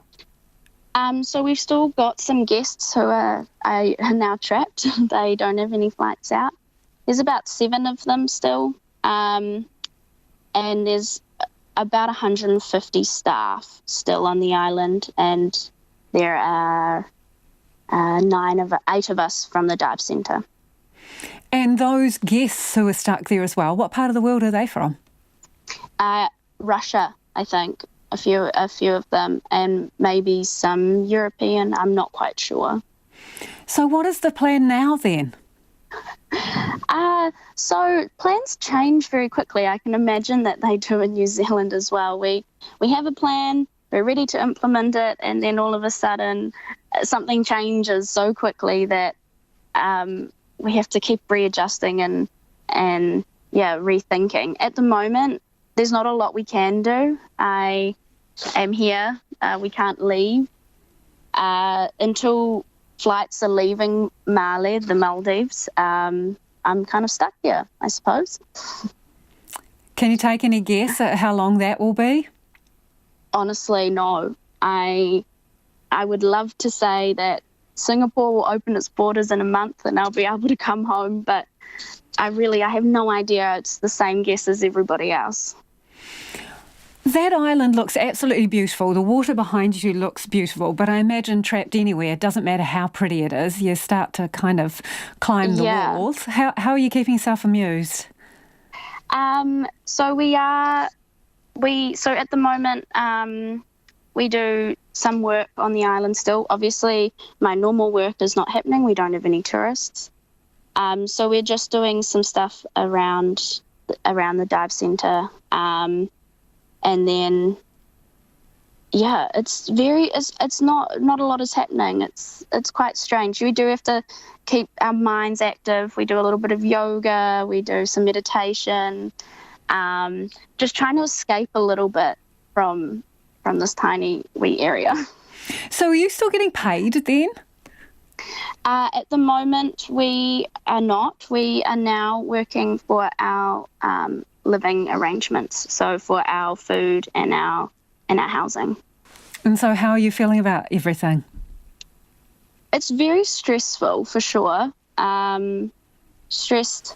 So we've still got some guests who are now trapped. They don't have any flights out. There's about 7 of them still. And there's about 150 staff still on the island. And there are 8 of us from the dive centre. And those guests who are stuck there as well, what part of the world are they from? Russia, I think. A few of them, and maybe some European. I'm not quite sure. So what is the plan now then? So plans change very quickly. I can imagine that they do in New Zealand as well. We have a plan, we're ready to implement it, and then all of a sudden something changes so quickly that we have to keep readjusting and rethinking. At the moment, there's not a lot we can do. I am here. We can't leave until flights are leaving Mali, the Maldives. I'm kind of stuck here, I suppose. Can you take any guess at how long that will be? Honestly, no. I would love to say that Singapore will open its borders in a month and I'll be able to come home, but I have no idea. It's the same guess as everybody else. That island looks absolutely beautiful. The water behind you looks beautiful, but I imagine trapped anywhere, it doesn't matter how pretty it is, you start to kind of climb the walls. How are you keeping yourself amused? So at the moment, we do some work on the island still. Obviously, my normal work is not happening. We don't have any tourists. So we're just doing some stuff around the dive centre. And then, it's not a lot is happening. It's quite strange. We do have to keep our minds active. We do a little bit of yoga. We do some meditation. Just trying to escape a little bit from this tiny wee area. So are you still getting paid then? At the moment, we are not. We are now working for our living arrangements, so for our food and our housing. And so how are you feeling about everything? It's very stressful, for sure. Stressed,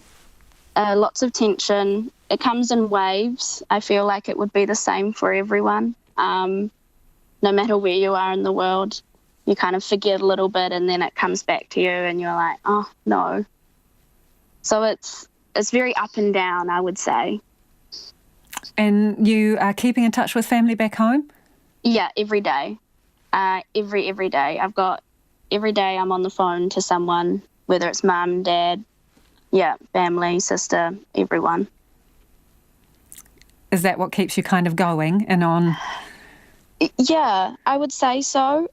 lots of tension. It comes in waves. I feel like it would be the same for everyone. No matter where you are in the world, you kind of forget a little bit and then it comes back to you and you're like, oh, no. So it's very up and down, I would say. And you are keeping in touch with family back home? Yeah, every day. Every day. Every day I'm on the phone to someone, whether it's mum, dad, family, sister, everyone. Is that what keeps you kind of going and on? Yeah, I would say so.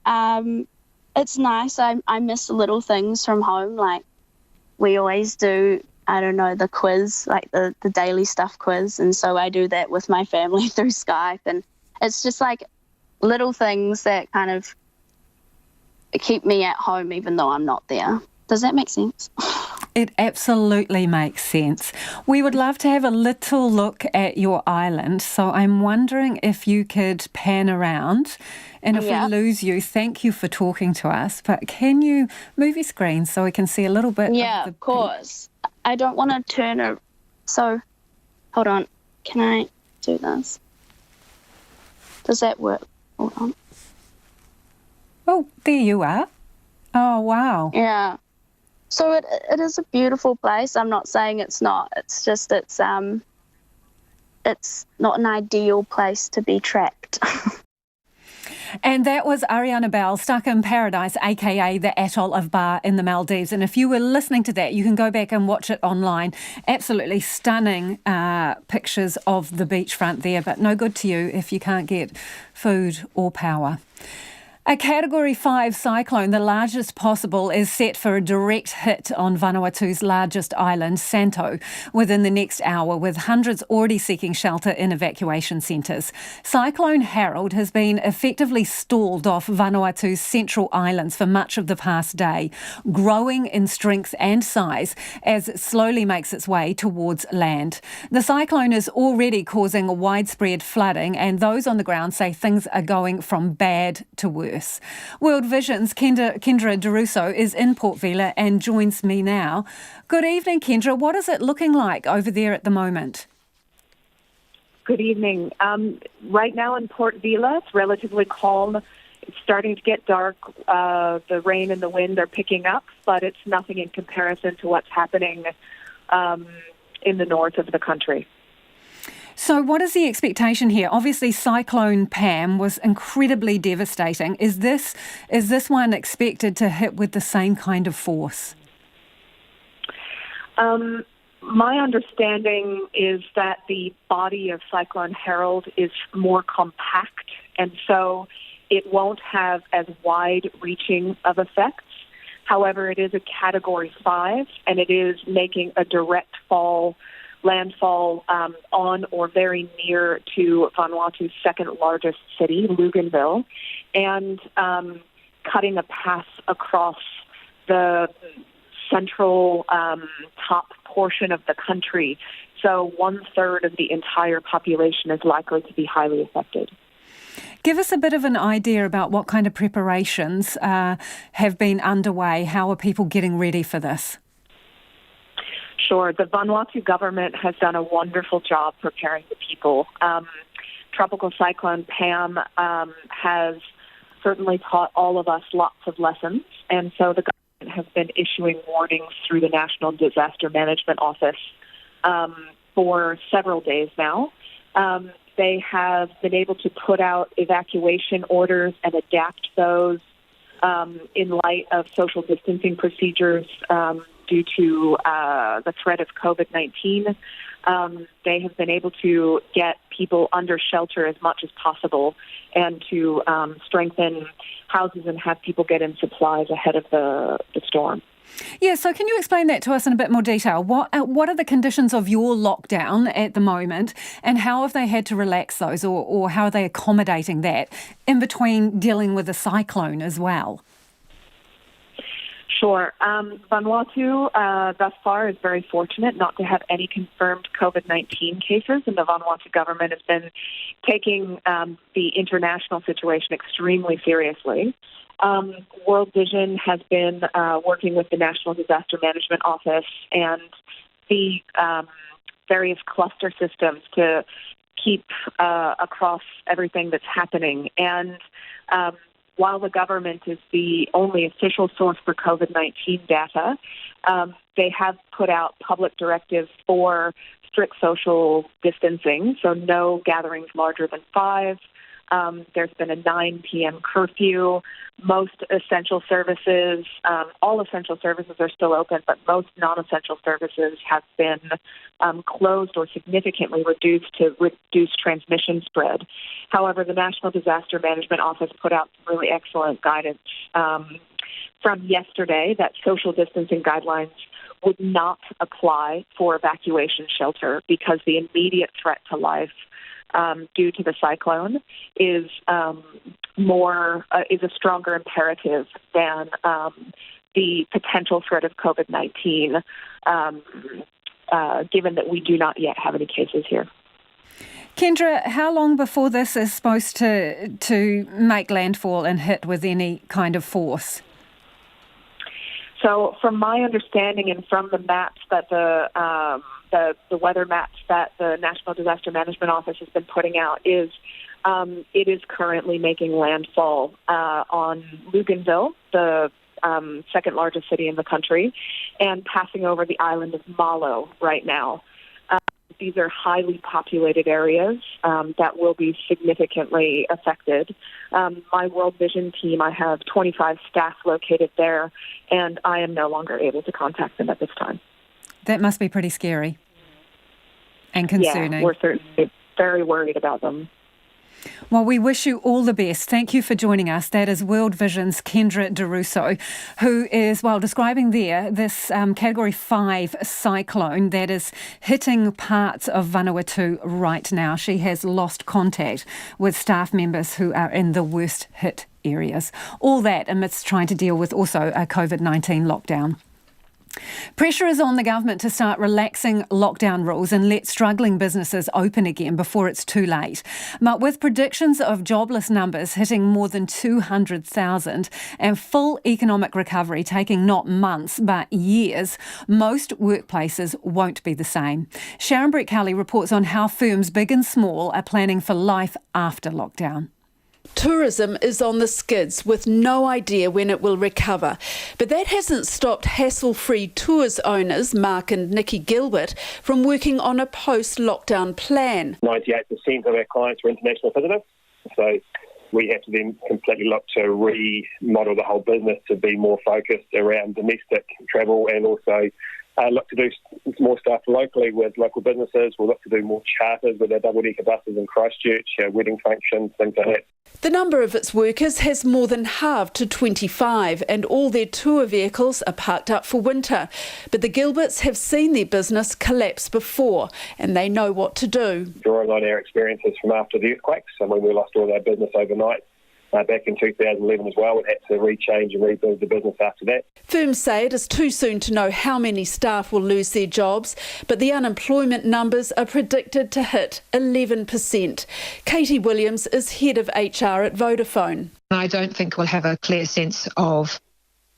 It's nice. I miss little things from home. Like we always do, I don't know, the quiz, like the daily stuff quiz. And so I do that with my family through Skype. And it's just like little things that kind of keep me at home even though I'm not there. Does that make sense? It absolutely makes sense. We would love to have a little look at your island, so I'm wondering if you could pan around, and if we lose you, thank you for talking to us, but can you move your screen so we can see a little bit? Yeah, of course. I don't want to turn so hold on, can I do this? Does that work? Hold on. Oh, there you are. Oh, wow. Yeah. So it is a beautiful place. I'm not saying it's not. It's just it's not an ideal place to be trapped. And that was Ariana Bell, stuck in paradise, aka the Atoll of Bar in the Maldives. And if you were listening to that, you can go back and watch it online. Absolutely stunning pictures of the beachfront there, but no good to you if you can't get food or power. A Category 5 cyclone, the largest possible, is set for a direct hit on Vanuatu's largest island, Santo, within the next hour, with hundreds already seeking shelter in evacuation centres. Cyclone Harold has been effectively stalled off Vanuatu's central islands for much of the past day, growing in strength and size as it slowly makes its way towards land. The cyclone is already causing widespread flooding, and those on the ground say things are going from bad to worse. World Vision's Kendra DeRusso is in Port Vila and joins me now. Good evening, Kendra. What is it looking like over there at the moment? Good evening. Right now in Port Vila, it's relatively calm. It's starting to get dark. The rain and the wind are picking up, but it's nothing in comparison to what's happening in the north of the country. So what is the expectation here? Obviously, Cyclone Pam was incredibly devastating. Is this one expected to hit with the same kind of force? My understanding is that the body of Cyclone Harold is more compact, and so it won't have as wide-reaching of effects. However, it is a Category 5, and it is making a direct fall landfall on or very near to Vanuatu's second largest city, Luganville, and cutting a path across the central top portion of the country. So 1/3 of the entire population is likely to be highly affected. Give us a bit of an idea about what kind of preparations have been underway. How are people getting ready for this? Sure. The Vanuatu government has done a wonderful job preparing the people. Tropical Cyclone Pam has certainly taught all of us lots of lessons, and so the government has been issuing warnings through the National Disaster Management Office for several days now. They have been able to put out evacuation orders and adapt those in light of social distancing procedures due to the threat of COVID-19. They have been able to get people under shelter as much as possible and to strengthen houses and have people get in supplies ahead of the storm. Yeah, so can you explain that to us in a bit more detail? What are the conditions of your lockdown at the moment, and how have they had to relax those, or how are they accommodating that in between dealing with a cyclone as well? Sure. Vanuatu thus far is very fortunate not to have any confirmed COVID-19 cases, and the Vanuatu government has been taking the international situation extremely seriously. World Vision has been working with the National Disaster Management Office and the various cluster systems to keep across everything that's happening. And while the government is the only official source for COVID-19 data, they have put out public directives for strict social distancing, so no gatherings larger than 5. There's been a 9 p.m. curfew. Most essential services, all essential services are still open, but most non-essential services have been closed or significantly reduced to reduce transmission spread. However, the National Disaster Management Office put out some really excellent guidance from yesterday that social distancing guidelines would not apply for evacuation shelter because the immediate threat to life due to the cyclone is a stronger imperative than the potential threat of COVID-19, given that we do not yet have any cases here. Kendra, how long before this is supposed to make landfall and hit with any kind of force? So from my understanding and from the maps that the weather maps that the National Disaster Management Office has been putting out is it is currently making landfall on Luganville, the second largest city in the country, and passing over the island of Malo right now. These are highly populated areas that will be significantly affected. My World Vision team, I have 25 staff located there, and I am no longer able to contact them at this time. That must be pretty scary and concerning. Yeah, we're certainly very worried about them. Well, we wish you all the best. Thank you for joining us. That is World Vision's Kendra DeRusso, who is, describing there this Category 5 cyclone that is hitting parts of Vanuatu right now. She has lost contact with staff members who are in the worst hit areas. All that amidst trying to deal with also a COVID-19 lockdown. Pressure is on the government to start relaxing lockdown rules and let struggling businesses open again before it's too late. But with predictions of jobless numbers hitting more than 200,000 and full economic recovery taking not months but years, most workplaces won't be the same. Sharon Brett-Cowley reports on how firms big and small are planning for life after lockdown. Tourism is on the skids with no idea when it will recover. But that hasn't stopped hassle-free tours owners, Mark and Nikki Gilbert, from working on a post-lockdown plan. 98% of our clients are international visitors, so we have to then completely look to remodel the whole business to be more focused around domestic travel and also look to do more stuff locally with local businesses. We'll look to do more charters with our double-decker buses in Christchurch, wedding functions, things like that. The number of its workers has more than halved to 25, and all their tour vehicles are parked up for winter. But the Gilberts have seen their business collapse before, and they know what to do. Drawing on our experiences from after the earthquakes, and when we lost all our business overnight, back in 2011 as well, we had to rechange and rebuild the business after that. Firms say it is too soon to know how many staff will lose their jobs, but the unemployment numbers are predicted to hit 11%. Katie Williams is head of HR at Vodafone. I don't think we'll have a clear sense of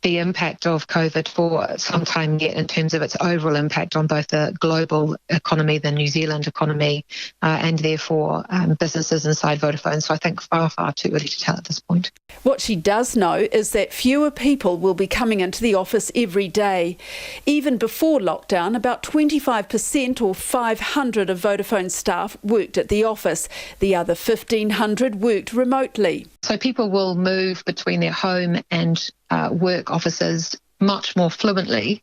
the impact of COVID for some time yet in terms of its overall impact on both the global economy, the New Zealand economy, and therefore businesses inside Vodafone. So I think far too early to tell at this point. What she does know is that fewer people will be coming into the office every day. Even before lockdown, about 25% or 500 of Vodafone staff worked at the office. The other 1,500 worked remotely. So people will move between their home and work offices much more fluently,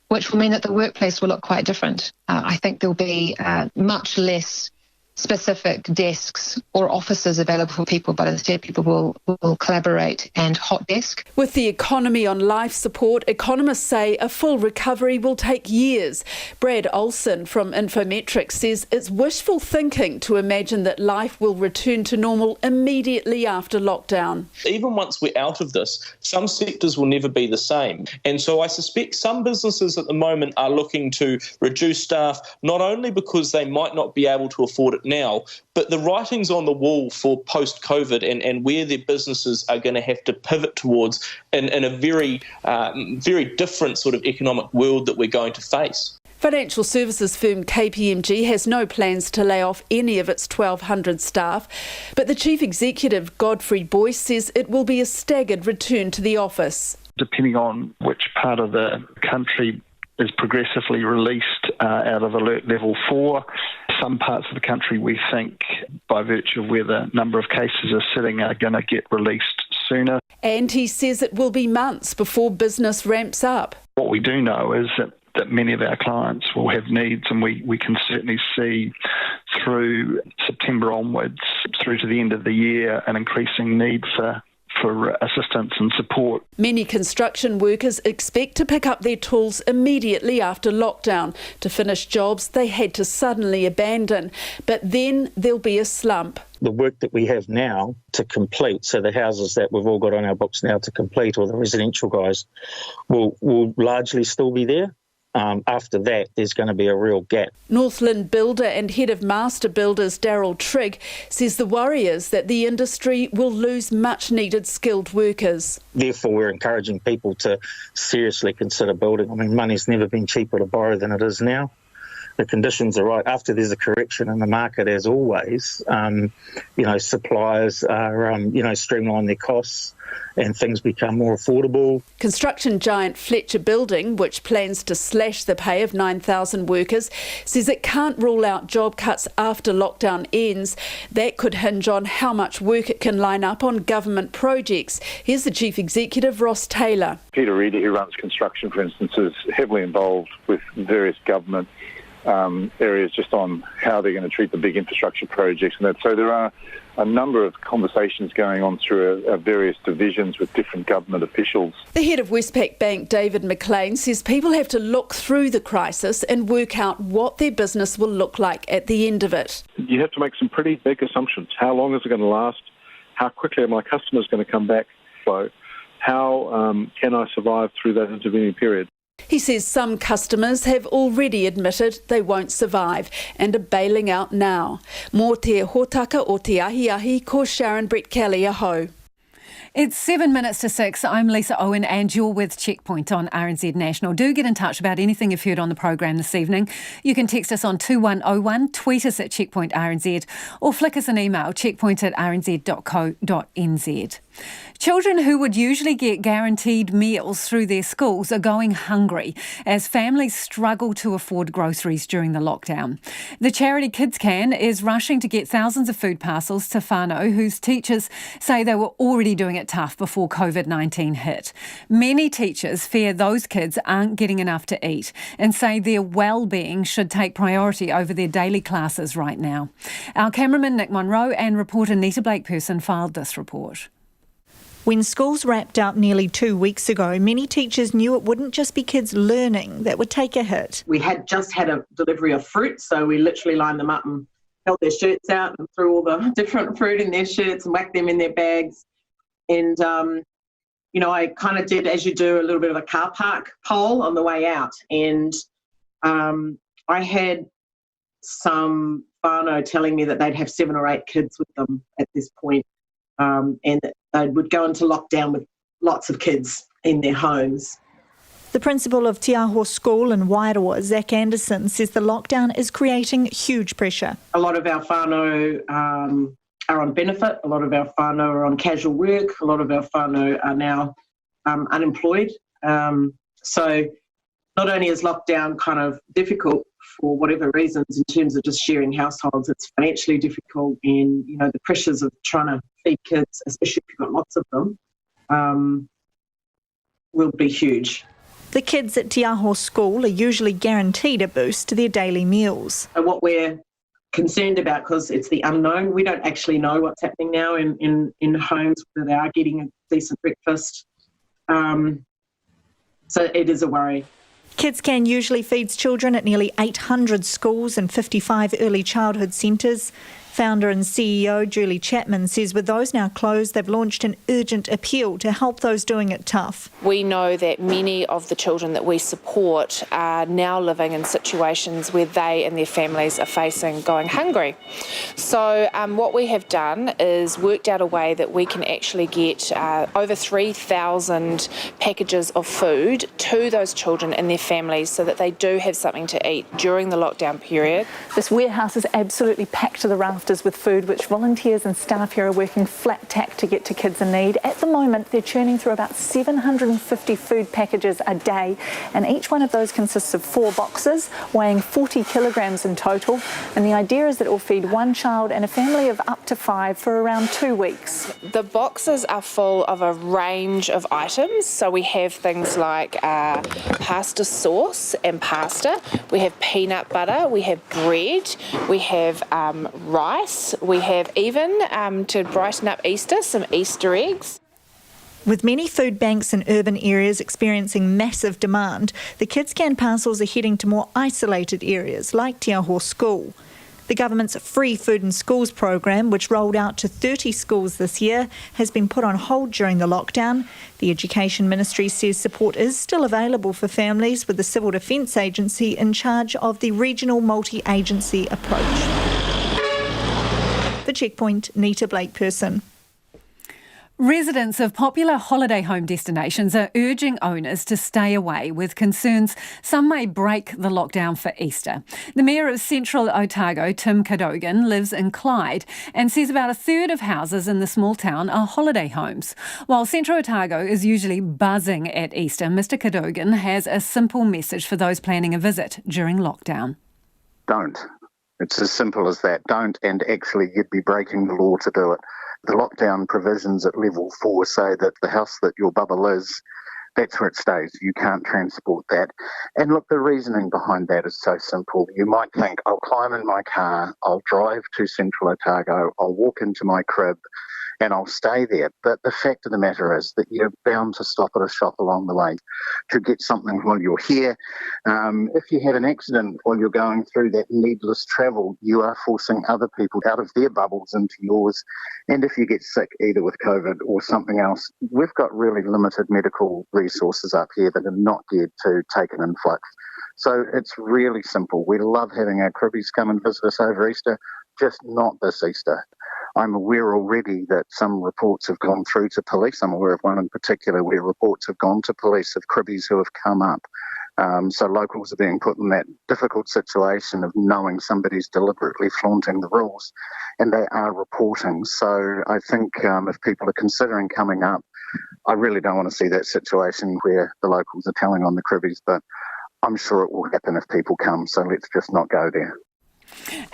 which will mean that the workplace will look quite different. I think there'll be much less specific desks or offices available for people, but instead people will collaborate and hot desk. With the economy on life support, economists say a full recovery will take years. Brad Olsen from Infometrics says it's wishful thinking to imagine that life will return to normal immediately after lockdown. Even once we're out of this, some sectors will never be the same. And so I suspect some businesses at the moment are looking to reduce staff, not only because they might not be able to afford it now, but the writing's on the wall for post-COVID and where their businesses are going to have to pivot towards in a very different sort of economic world that we're going to face. Financial services firm KPMG has no plans to lay off any of its 1,200 staff, but the chief executive, Godfrey Boyce, says it will be a staggered return to the office. Depending on which part of the country is progressively released out of alert level 4. Some parts of the country we think, by virtue of where the number of cases are sitting, are going to get released sooner. And he says it will be months before business ramps up. What we do know is that many of our clients will have needs, and we can certainly see through September onwards, through to the end of the year, an increasing need for assistance and support. Many construction workers expect to pick up their tools immediately after lockdown to finish jobs they had to suddenly abandon. But then there'll be a slump. The work that we have now to complete, so the houses that we've all got on our books now to complete, or the residential guys, will largely still be there. After that, there's going to be a real gap. Northland builder and head of master builders Daryl Trigg says the worry is that the industry will lose much needed skilled workers. Therefore, we're encouraging people to seriously consider building. I mean, money's never been cheaper to borrow than it is now. The conditions are right. After there's a correction in the market, as always, suppliers are, streamline their costs and things become more affordable. Construction giant Fletcher Building, which plans to slash the pay of 9,000 workers, says it can't rule out job cuts after lockdown ends. That could hinge on how much work it can line up on government projects. Here's the Chief Executive, Ross Taylor. Peter Reedy, who runs construction, for instance, is heavily involved with various government areas just on how they're going to treat the big infrastructure projects and that. So there are a number of conversations going on through our various divisions with different government officials. The head of Westpac Bank, David McLean, says people have to look through the crisis and work out what their business will look like at the end of it. You have to make some pretty big assumptions. How long is it going to last? How quickly are my customers going to come back? So how can I survive through that intervening period? He says some customers have already admitted they won't survive and are bailing out now. Mō te hōtaka o te ahi, ko Sharon Brett Kelly, aho. It's 7 minutes to 6. I'm Lisa Owen and you're with Checkpoint on RNZ National. Do get in touch about anything you've heard on the program this evening. You can text us on 2101, tweet us at Checkpoint RNZ or flick us an email, checkpoint@rnz.co.nz. Children who would usually get guaranteed meals through their schools are going hungry as families struggle to afford groceries during the lockdown. The charity Kids Can is rushing to get thousands of food parcels to whānau whose teachers say they were already doing it tough before COVID-19 hit. Many teachers fear those kids aren't getting enough to eat and say their well-being should take priority over their daily classes right now. Our cameraman Nick Monroe and reporter Nita Blake-Person filed this report. When schools wrapped up nearly 2 weeks ago, many teachers knew it wouldn't just be kids learning that would take a hit. We had just had a delivery of fruit, so we literally lined them up and held their shirts out and threw all the different fruit in their shirts and whacked them in their bags. And, I kind of did, as you do, a little bit of a car park poll on the way out. And I had some whānau telling me that they'd have 7 or 8 kids with them at this point, and that they would go into lockdown with lots of kids in their homes. The principal of Te Aho School in Wairoa, Zach Anderson, says the lockdown is creating huge pressure. A lot of our whānau are on benefit, a lot of our whānau are on casual work, a lot of our whānau are now unemployed. So not only is lockdown kind of difficult for whatever reasons in terms of just sharing households, it's financially difficult, and the pressures of trying to feed kids, especially if you've got lots of them, will be huge. The kids at Te Aho School are usually guaranteed a boost to their daily meals. And what we're concerned about, because it's the unknown, we don't actually know what's happening now in homes, whether they are getting a decent breakfast. So it is a worry. KidsCan usually feeds children at nearly 800 schools and 55 early childhood centres. Founder and CEO Julie Chapman says with those now closed, they've launched an urgent appeal to help those doing it tough. We know that many of the children that we support are now living in situations where they and their families are facing going hungry. So what we have done is worked out a way that we can actually get over 3,000 packages of food to those children and their families so that they do have something to eat during the lockdown period. This warehouse is absolutely packed to the rafters with food, which volunteers and staff here are working flat tack to get to kids in need. At the moment, they're churning through about 750 food packages a day, and each one of those consists of 4 boxes, weighing 40 kilograms in total. And the idea is that it will feed one child and a family of up to 5 for around 2 weeks. The boxes are full of a range of items. So we have things like pasta sauce and pasta. We have peanut butter. We have bread. We have rice. We have even, to brighten up Easter, some Easter eggs. With many food banks in urban areas experiencing massive demand, the KidsCan parcels are heading to more isolated areas like Te Aho School. The government's Free Food in Schools program, which rolled out to 30 schools this year, has been put on hold during the lockdown. The Education Ministry says support is still available for families, with the Civil Defence Agency in charge of the regional multi-agency approach. For Checkpoint, Nita Blake-Person. Residents of popular holiday home destinations are urging owners to stay away, with concerns some may break the lockdown for Easter. The Mayor of Central Otago, Tim Cadogan, lives in Clyde and says about a third of houses in the small town are holiday homes. While Central Otago is usually buzzing at Easter, Mr Cadogan has a simple message for those planning a visit during lockdown. Don't. It's as simple as that. Don't, and actually you'd be breaking the law to do it. The lockdown provisions at level 4 say that the house that your bubble is, that's where it stays. You can't transport that. And look, the reasoning behind that is so simple. You might think, I'll climb in my car, I'll drive to Central Otago, I'll walk into my crib, and I'll stay there. But the fact of the matter is that you're bound to stop at a shop along the way to get something while you're here. If you have an accident while you're going through that needless travel, you are forcing other people out of their bubbles into yours. And if you get sick, either with COVID or something else, we've got really limited medical resources up here that are not geared to take an influx. So it's really simple. We love having our cribbies come and visit us over Easter, just not this Easter. I'm aware already that some reports have gone through to police. I'm aware of one in particular where reports have gone to police of cribbies who have come up. So locals are being put in that difficult situation of knowing somebody's deliberately flaunting the rules, and they are reporting. So I think if people are considering coming up, I really don't want to see that situation where the locals are telling on the cribbies, but I'm sure it will happen if people come, so let's just not go there.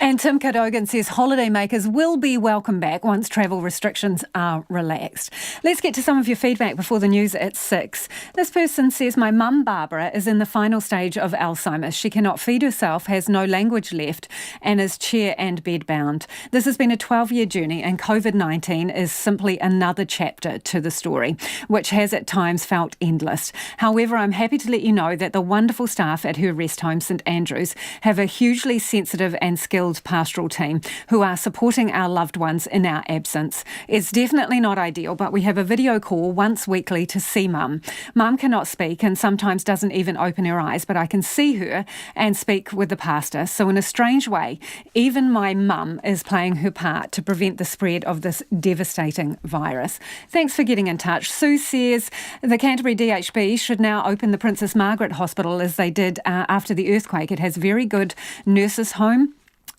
And Tim Cadogan says holidaymakers will be welcome back once travel restrictions are relaxed. Let's get to some of your feedback before the news at 6. This person says, my mum Barbara is in the final stage of Alzheimer's. She cannot feed herself, has no language left and is chair and bed bound. This has been a 12-year journey and COVID-19 is simply another chapter to the story, which has at times felt endless. However, I'm happy to let you know that the wonderful staff at her rest home, St Andrews, have a hugely sensitive and skilled pastoral team who are supporting our loved ones in our absence. It's definitely not ideal, but we have a video call once weekly to see Mum. Mum cannot speak and sometimes doesn't even open her eyes, but I can see her and speak with the pastor. So in a strange way, even my mum is playing her part to prevent the spread of this devastating virus. Thanks for getting in touch. Sue says the Canterbury DHB should now open the Princess Margaret Hospital as they did after the earthquake. It has very good nurses' home.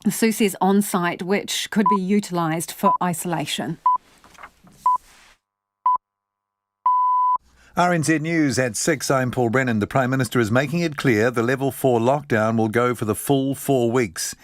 Sue says on-site, which could be utilised for isolation. RNZ News at 6, I'm Paul Brennan. The Prime Minister is making it clear the level 4 lockdown will go for the full 4 weeks.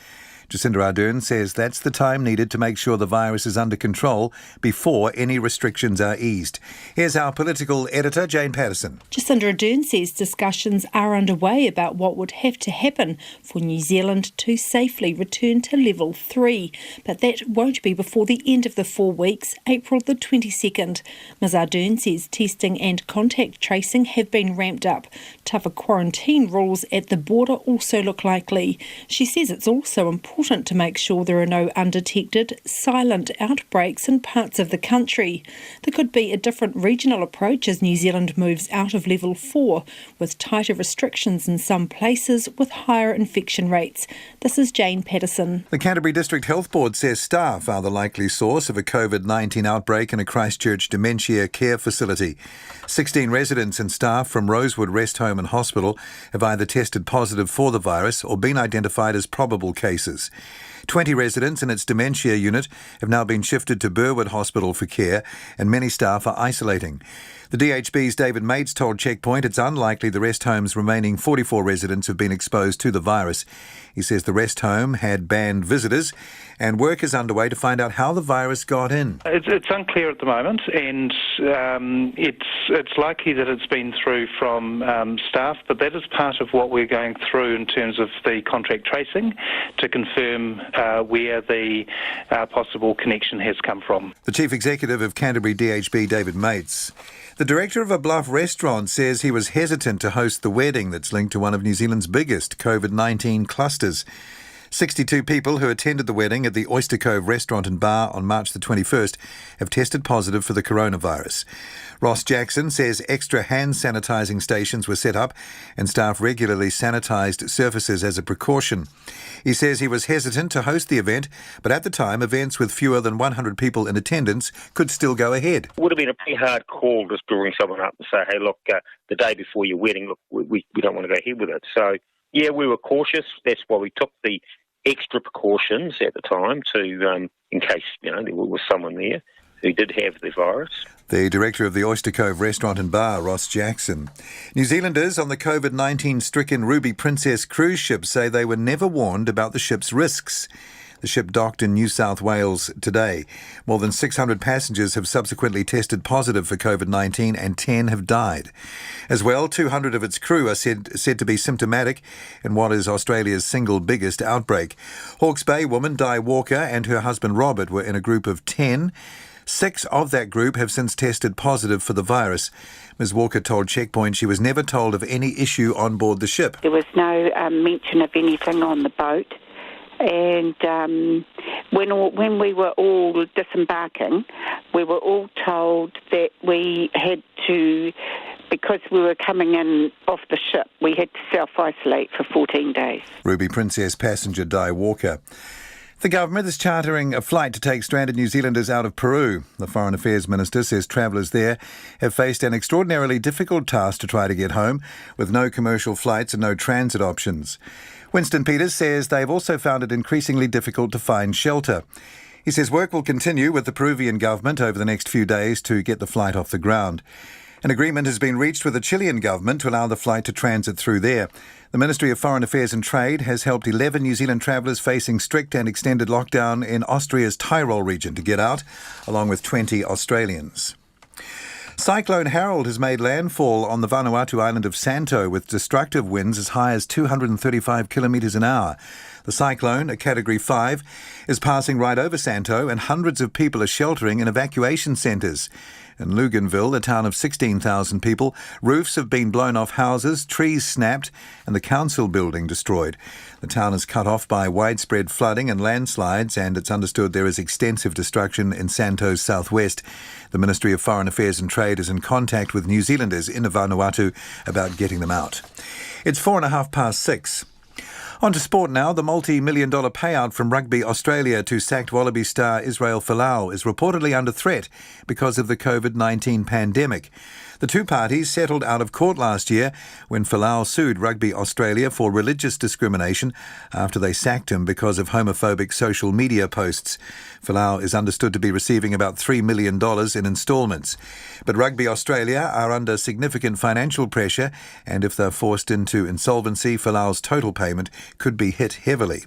Jacinda Ardern says that's the time needed to make sure the virus is under control before any restrictions are eased. Here's our political editor, Jane Patterson. Jacinda Ardern says discussions are underway about what would have to happen for New Zealand to safely return to level 3. But that won't be before the end of the 4 weeks, April the 22nd. Ms Ardern says testing and contact tracing have been ramped up. Tougher quarantine rules at the border also look likely. She says it's also important to make sure there are no undetected, silent outbreaks in parts of the country. There could be a different regional approach as New Zealand moves out of level 4, with tighter restrictions in some places with higher infection rates. This is Jane Patterson. The Canterbury District Health Board says staff are the likely source of a COVID-19 outbreak in a Christchurch dementia care facility. 16 residents and staff from Rosewood Rest Home and Hospital have either tested positive for the virus or been identified as probable cases. 20 residents in its dementia unit have now been shifted to Burwood Hospital for care, and many staff are isolating. The DHB's David Mates told Checkpoint it's unlikely the rest home's remaining 44 residents have been exposed to the virus. He says the rest home had banned visitors, and work is underway to find out how the virus got in. It's unclear at the moment, and it's likely that it's been through from staff, but that is part of what we're going through in terms of the contract tracing to confirm where the possible connection has come from. The Chief Executive of Canterbury DHB, David Mates. The director of a Bluff restaurant says he was hesitant to host the wedding that's linked to one of New Zealand's biggest COVID-19 clusters. 62 people who attended the wedding at the Oyster Cove restaurant and bar on March the 21st have tested positive for the coronavirus. Ross Jackson says extra hand sanitising stations were set up and staff regularly sanitised surfaces as a precaution. He says he was hesitant to host the event, but at the time, events with fewer than 100 people in attendance could still go ahead. It would have been a pretty hard call just to ring someone up and say, hey, look, the day before your wedding, look, we don't want to go ahead with it. So, yeah, we were cautious. That's why we took the extra precautions at the time to, in case, there was someone there who did have the virus. The director of the Oyster Cove restaurant and bar, Ross Jackson. New Zealanders on the COVID-19 stricken Ruby Princess cruise ship say they were never warned about the ship's risks. The ship docked in New South Wales today. More than 600 passengers have subsequently tested positive for COVID-19 and 10 have died. As well, 200 of its crew are said to be symptomatic in what is Australia's single biggest outbreak. Hawke's Bay woman Di Walker and her husband Robert were in a group of 10. 6 of that group have since tested positive for the virus. Ms Walker told Checkpoint she was never told of any issue on board the ship. There was no mention of anything on the boat. And when we were all disembarking, we were all told that we had to, because we were coming in off the ship, we had to self-isolate for 14 days. Ruby Princess passenger Di Walker. The government is chartering a flight to take stranded New Zealanders out of Peru. The Foreign Affairs Minister says travellers there have faced an extraordinarily difficult task to try to get home, with no commercial flights and no transit options. Winston Peters says they've also found it increasingly difficult to find shelter. He says work will continue with the Peruvian government over the next few days to get the flight off the ground. An agreement has been reached with the Chilean government to allow the flight to transit through there. The Ministry of Foreign Affairs and Trade has helped 11 New Zealand travellers facing strict and extended lockdown in Austria's Tyrol region to get out, along with 20 Australians. Cyclone Harold has made landfall on the Vanuatu island of Santo with destructive winds as high as 235 kilometres an hour. The cyclone, a Category 5, is passing right over Santo and hundreds of people are sheltering in evacuation centres. In Luganville, a town of 16,000 people, roofs have been blown off houses, trees snapped and the council building destroyed. The town is cut off by widespread flooding and landslides, and it's understood there is extensive destruction in Santo's southwest. The Ministry of Foreign Affairs and Trade is in contact with New Zealanders in Vanuatu about getting them out. It's 6:04. On to sport now. The multi-million-dollar payout from Rugby Australia to sacked Wallaby star Israel Folau is reportedly under threat because of the COVID-19 pandemic. The two parties settled out of court last year when Folau sued Rugby Australia for religious discrimination after they sacked him because of homophobic social media posts. Folau is understood to be receiving about $3 million in instalments. But Rugby Australia are under significant financial pressure, and if they're forced into insolvency, Folau's total payment could be hit heavily.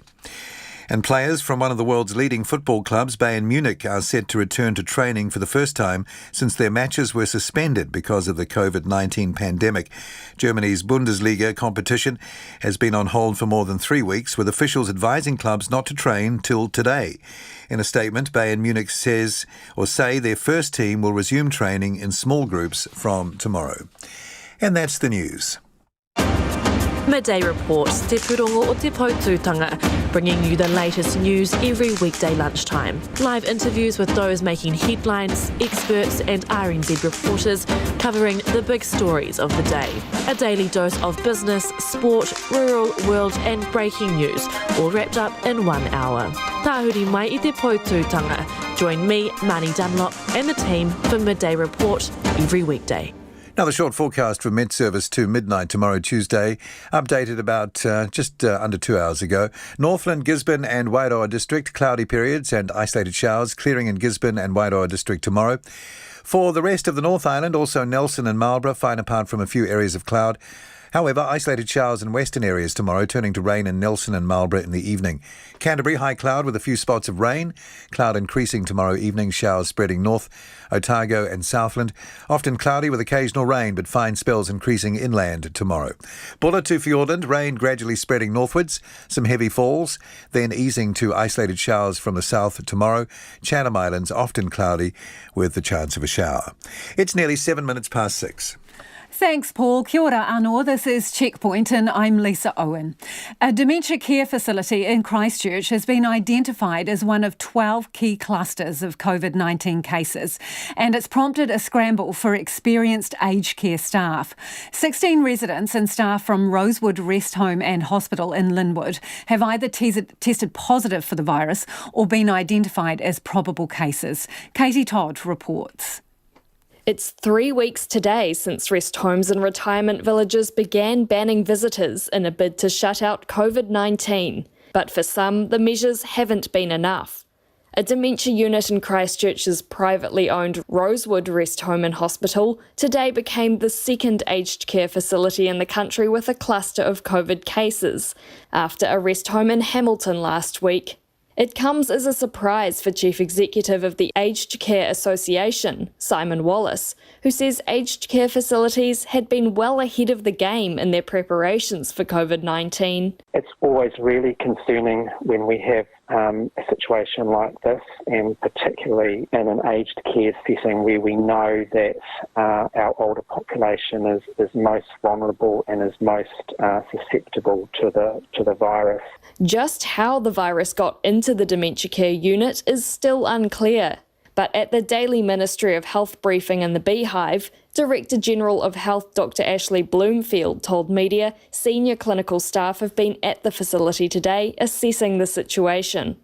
And players from one of the world's leading football clubs, Bayern Munich, are set to return to training for the first time since their matches were suspended because of the COVID-19 pandemic. Germany's Bundesliga competition has been on hold for more than 3 weeks, with officials advising clubs not to train till today. In a statement, Bayern Munich say their first team will resume training in small groups from tomorrow. And that's the news. Midday Report, Te Purongo o Te Poutūtanga, bringing you the latest news every weekday lunchtime. Live interviews with those making headlines, experts and RNZ reporters covering the big stories of the day. A daily dose of business, sport, rural, world and breaking news, all wrapped up in 1 hour. Tahuri mai I Te Poutūtanga. Join me, Marnie Dunlop and the team for Midday Report every weekday. Now, the short forecast from Met Service to midnight tomorrow, Tuesday, updated about just under 2 hours ago. Northland, Gisborne and Wairoa District, cloudy periods and isolated showers, clearing in Gisborne and Wairoa District tomorrow. For the rest of the North Island, also Nelson and Marlborough, fine apart from a few areas of cloud. However, isolated showers in western areas tomorrow, turning to rain in Nelson and Marlborough in the evening. Canterbury, high cloud with a few spots of rain. Cloud increasing tomorrow evening, showers spreading north. Otago and Southland, often cloudy with occasional rain, but fine spells increasing inland tomorrow. Bulla to Fiordland, rain gradually spreading northwards. Some heavy falls, then easing to isolated showers from the south tomorrow. Chatham Islands, often cloudy with the chance of a shower. It's nearly 6:07. Thanks, Paul. Kia ora anō. This is Checkpoint and I'm Lisa Owen. A dementia care facility in Christchurch has been identified as one of 12 key clusters of COVID-19 cases, and it's prompted a scramble for experienced aged care staff. 16 residents and staff from Rosewood Rest Home and Hospital in Linwood have either tested positive for the virus or been identified as probable cases. Katie Todd reports. It's 3 weeks today since rest homes and retirement villages began banning visitors in a bid to shut out COVID-19. But for some, the measures haven't been enough. A dementia unit in Christchurch's privately owned Rosewood Rest Home and Hospital today became the second aged care facility in the country with a cluster of COVID cases, after a rest home in Hamilton last week. It comes as a surprise for Chief Executive of the Aged Care Association, Simon Wallace, who says aged care facilities had been well ahead of the game in their preparations for COVID-19. It's always really concerning when we have a situation like this, and particularly in an aged care setting where we know that our older population is most vulnerable and is most susceptible to the virus. Just how the virus got into the dementia care unit is still unclear. But at the daily Ministry of Health briefing in the Beehive, Director General of Health Dr Ashley Bloomfield told media senior clinical staff have been at the facility today assessing the situation.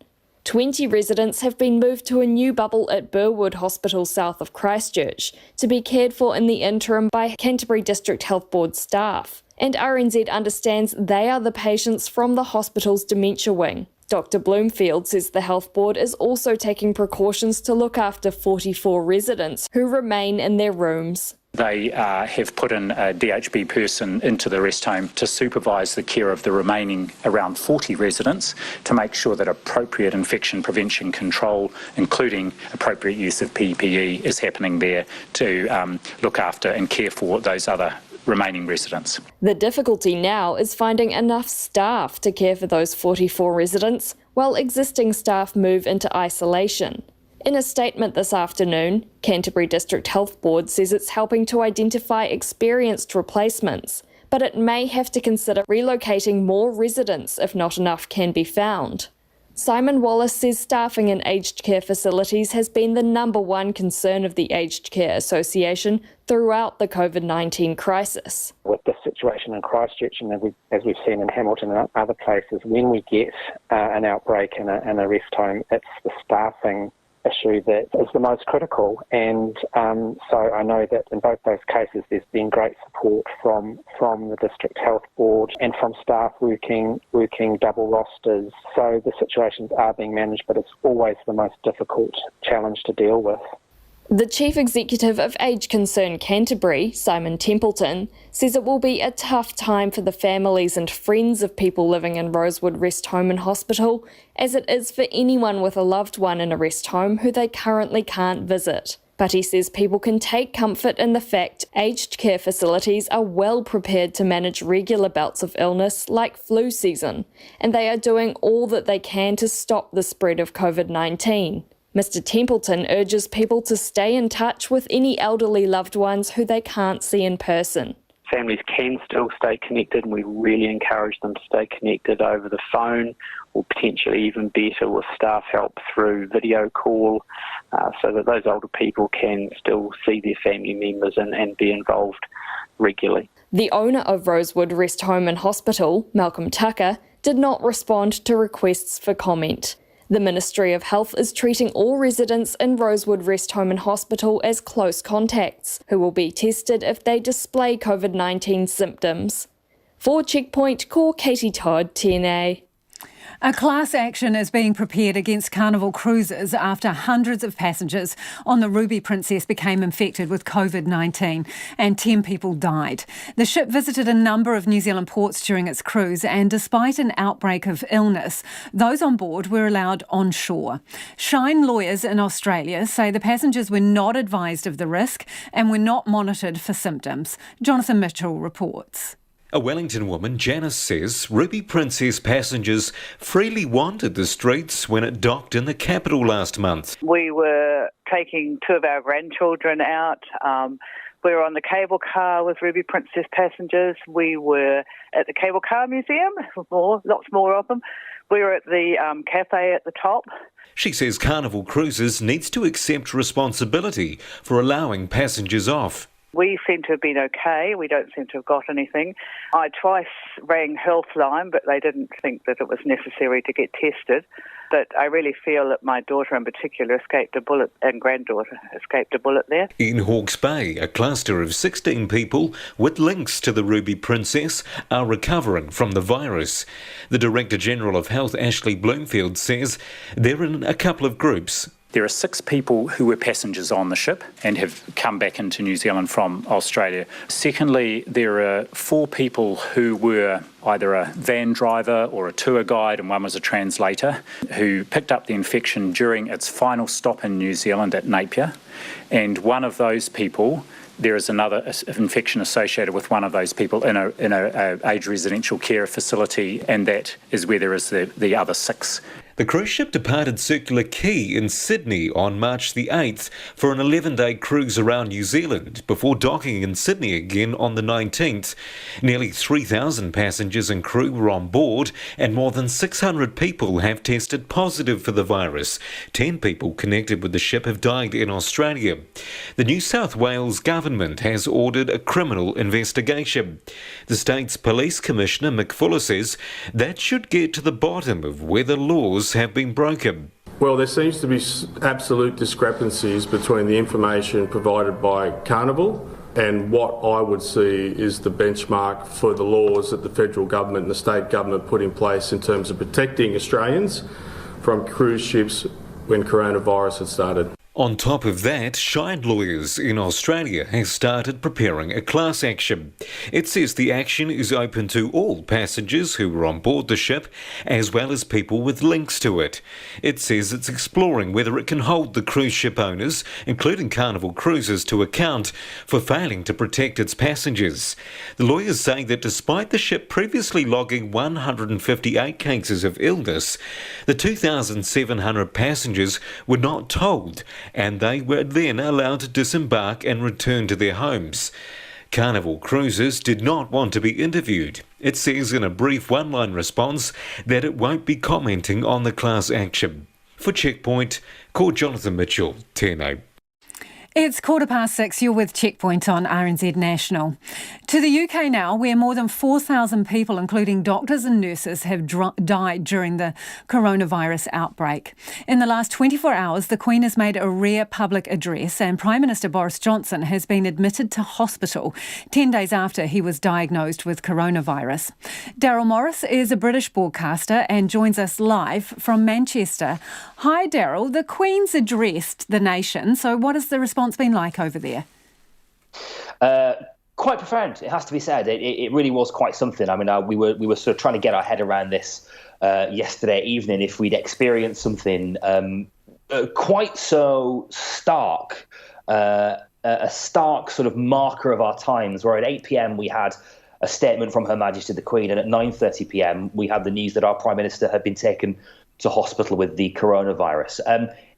20 residents have been moved to a new bubble at Burwood Hospital south of Christchurch to be cared for in the interim by Canterbury District Health Board staff. And RNZ understands they are the patients from the hospital's dementia wing. Dr Bloomfield says the Health Board is also taking precautions to look after 44 residents who remain in their rooms. They have put in a DHB person into the rest home to supervise the care of the remaining around 40 residents to make sure that appropriate infection prevention control, including appropriate use of PPE, is happening there to look after and care for those other remaining residents. The difficulty now is finding enough staff to care for those 44 residents while existing staff move into isolation. In a statement this afternoon, Canterbury District Health Board says it's helping to identify experienced replacements, but it may have to consider relocating more residents if not enough can be found. Simon Wallace says staffing in aged care facilities has been the number one concern of the Aged Care Association throughout the COVID-19 crisis. With this situation in Christchurch and as we've seen in Hamilton and other places, when we get an outbreak in a rest home, it's the staffing issue that is the most critical, and so I know that in both those cases there's been great support from the District Health Board and from staff working double rosters, so the situations are being managed, but it's always the most difficult challenge to deal with. The Chief Executive of Age Concern Canterbury, Simon Templeton, says it will be a tough time for the families and friends of people living in Rosewood Rest Home and Hospital, as it is for anyone with a loved one in a rest home who they currently can't visit. But he says people can take comfort in the fact aged care facilities are well prepared to manage regular bouts of illness like flu season, and they are doing all that they can to stop the spread of COVID-19. Mr Templeton urges people to stay in touch with any elderly loved ones who they can't see in person. Families can still stay connected, and we really encourage them to stay connected over the phone, or potentially even better with staff help through video call, so that those older people can still see their family members and be involved regularly. The owner of Rosewood Rest Home and Hospital, Malcolm Tucker, did not respond to requests for comment. The Ministry of Health is treating all residents in Rosewood Rest Home and Hospital as close contacts, who will be tested if they display COVID-19 symptoms. For Checkpoint, call Katie Todd, TNA. A class action is being prepared against Carnival Cruises after hundreds of passengers on the Ruby Princess became infected with COVID-19 and 10 people died. The ship visited a number of New Zealand ports during its cruise, and despite an outbreak of illness, those on board were allowed on shore. Shine lawyers in Australia say the passengers were not advised of the risk and were not monitored for symptoms. Jonathan Mitchell reports. A Wellington woman, Janice, says Ruby Princess passengers freely wandered the streets when it docked in the capital last month. We were taking two of our grandchildren out. We were on the cable car with Ruby Princess passengers. We were at the Cable Car Museum, lots more of them. We were at the cafe at the top. She says Carnival Cruises needs to accept responsibility for allowing passengers off. We seem to have been okay. We don't seem to have got anything. I twice rang Healthline, but they didn't think that it was necessary to get tested. But I really feel that my daughter in particular escaped a bullet, and granddaughter escaped a bullet there. In Hawke's Bay, a cluster of 16 people with links to the Ruby Princess are recovering from the virus. The Director General of Health, Ashley Bloomfield, says they're in a couple of groups. There are 6 people who were passengers on the ship and have come back into New Zealand from Australia. Secondly, there are 4 people who were either a van driver or a tour guide, and one was a translator, who picked up the infection during its final stop in New Zealand at Napier. And one of those people, there is another infection associated with one of those people in a aged residential care facility, and that is where there is the other 6. The cruise ship departed Circular Quay in Sydney on March the 8th for an 11-day cruise around New Zealand before docking in Sydney again on the 19th. Nearly 3,000 passengers and crew were on board, and more than 600 people have tested positive for the virus. 10 people connected with the ship have died in Australia. The New South Wales government has ordered a criminal investigation. The state's police commissioner, Mick Fuller, says that should get to the bottom of whether laws have been broken. Well, there seems to be absolute discrepancies between the information provided by Carnival And what I would see is the benchmark for the laws that the federal government and the state government put in place in terms of protecting Australians from cruise ships when coronavirus had started. On top of that, Shine Lawyers in Australia has started preparing a class action. It says the action is open to all passengers who were on board the ship, as well as people with links to it. It says it's exploring whether it can hold the cruise ship owners, including Carnival Cruises, to account for failing to protect its passengers. The lawyers say that despite the ship previously logging 158 cases of illness, the 2,700 passengers were not told, and they were then allowed to disembark and return to their homes. Carnival Cruises did not want to be interviewed. It says in a brief one-line response that it won't be commenting on the class action. For Checkpoint, call Jonathan Mitchell, Tēnā. It's 6:15. You're with Checkpoint on RNZ National. To the UK now, where more than 4,000 people, including doctors and nurses, have died during the coronavirus outbreak. In the last 24 hours, the Queen has made a rare public address, and Prime Minister Boris Johnson has been admitted to hospital 10 days after he was diagnosed with coronavirus. Daryl Morris is a British broadcaster and joins us live from Manchester. Hi, Daryl. The Queen's addressed the nation, so what has the response been like over there? Quite profound, it has to be said. It really was quite something. I mean, we were sort of trying to get our head around this yesterday evening, if we'd experienced something quite so stark, a stark sort of marker of our times, where at 8 p.m. we had a statement from Her Majesty the Queen, and at 9:30 p.m. we had the news that our Prime Minister had been taken to hospital with the coronavirus.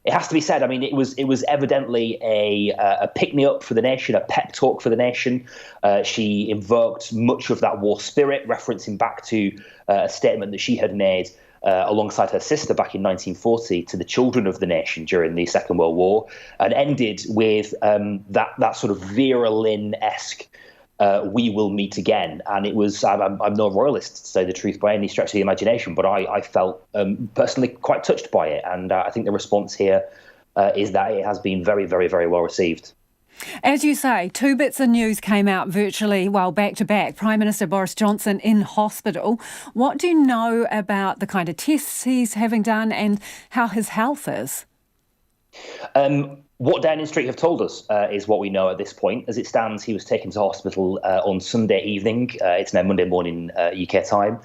It has to be said, I mean, it was evidently a pick-me-up for the nation, a pep talk for the nation. She invoked much of that war spirit, referencing back to a statement that she had made alongside her sister back in 1940 to the children of the nation during the Second World War, and ended with that sort of Vera Lynn-esque we will meet again. And it was, I'm no royalist, to say the truth, by any stretch of the imagination, but I felt personally quite touched by it. And I think the response here is that it has been very, very, very well received. As you say, two bits of news came out virtually, back to back. Prime Minister Boris Johnson in hospital. What do you know about the kind of tests he's having done and how his health is? What Downing Street have told us is what we know at this point. As it stands, he was taken to hospital on Sunday evening. It's now Monday morning UK time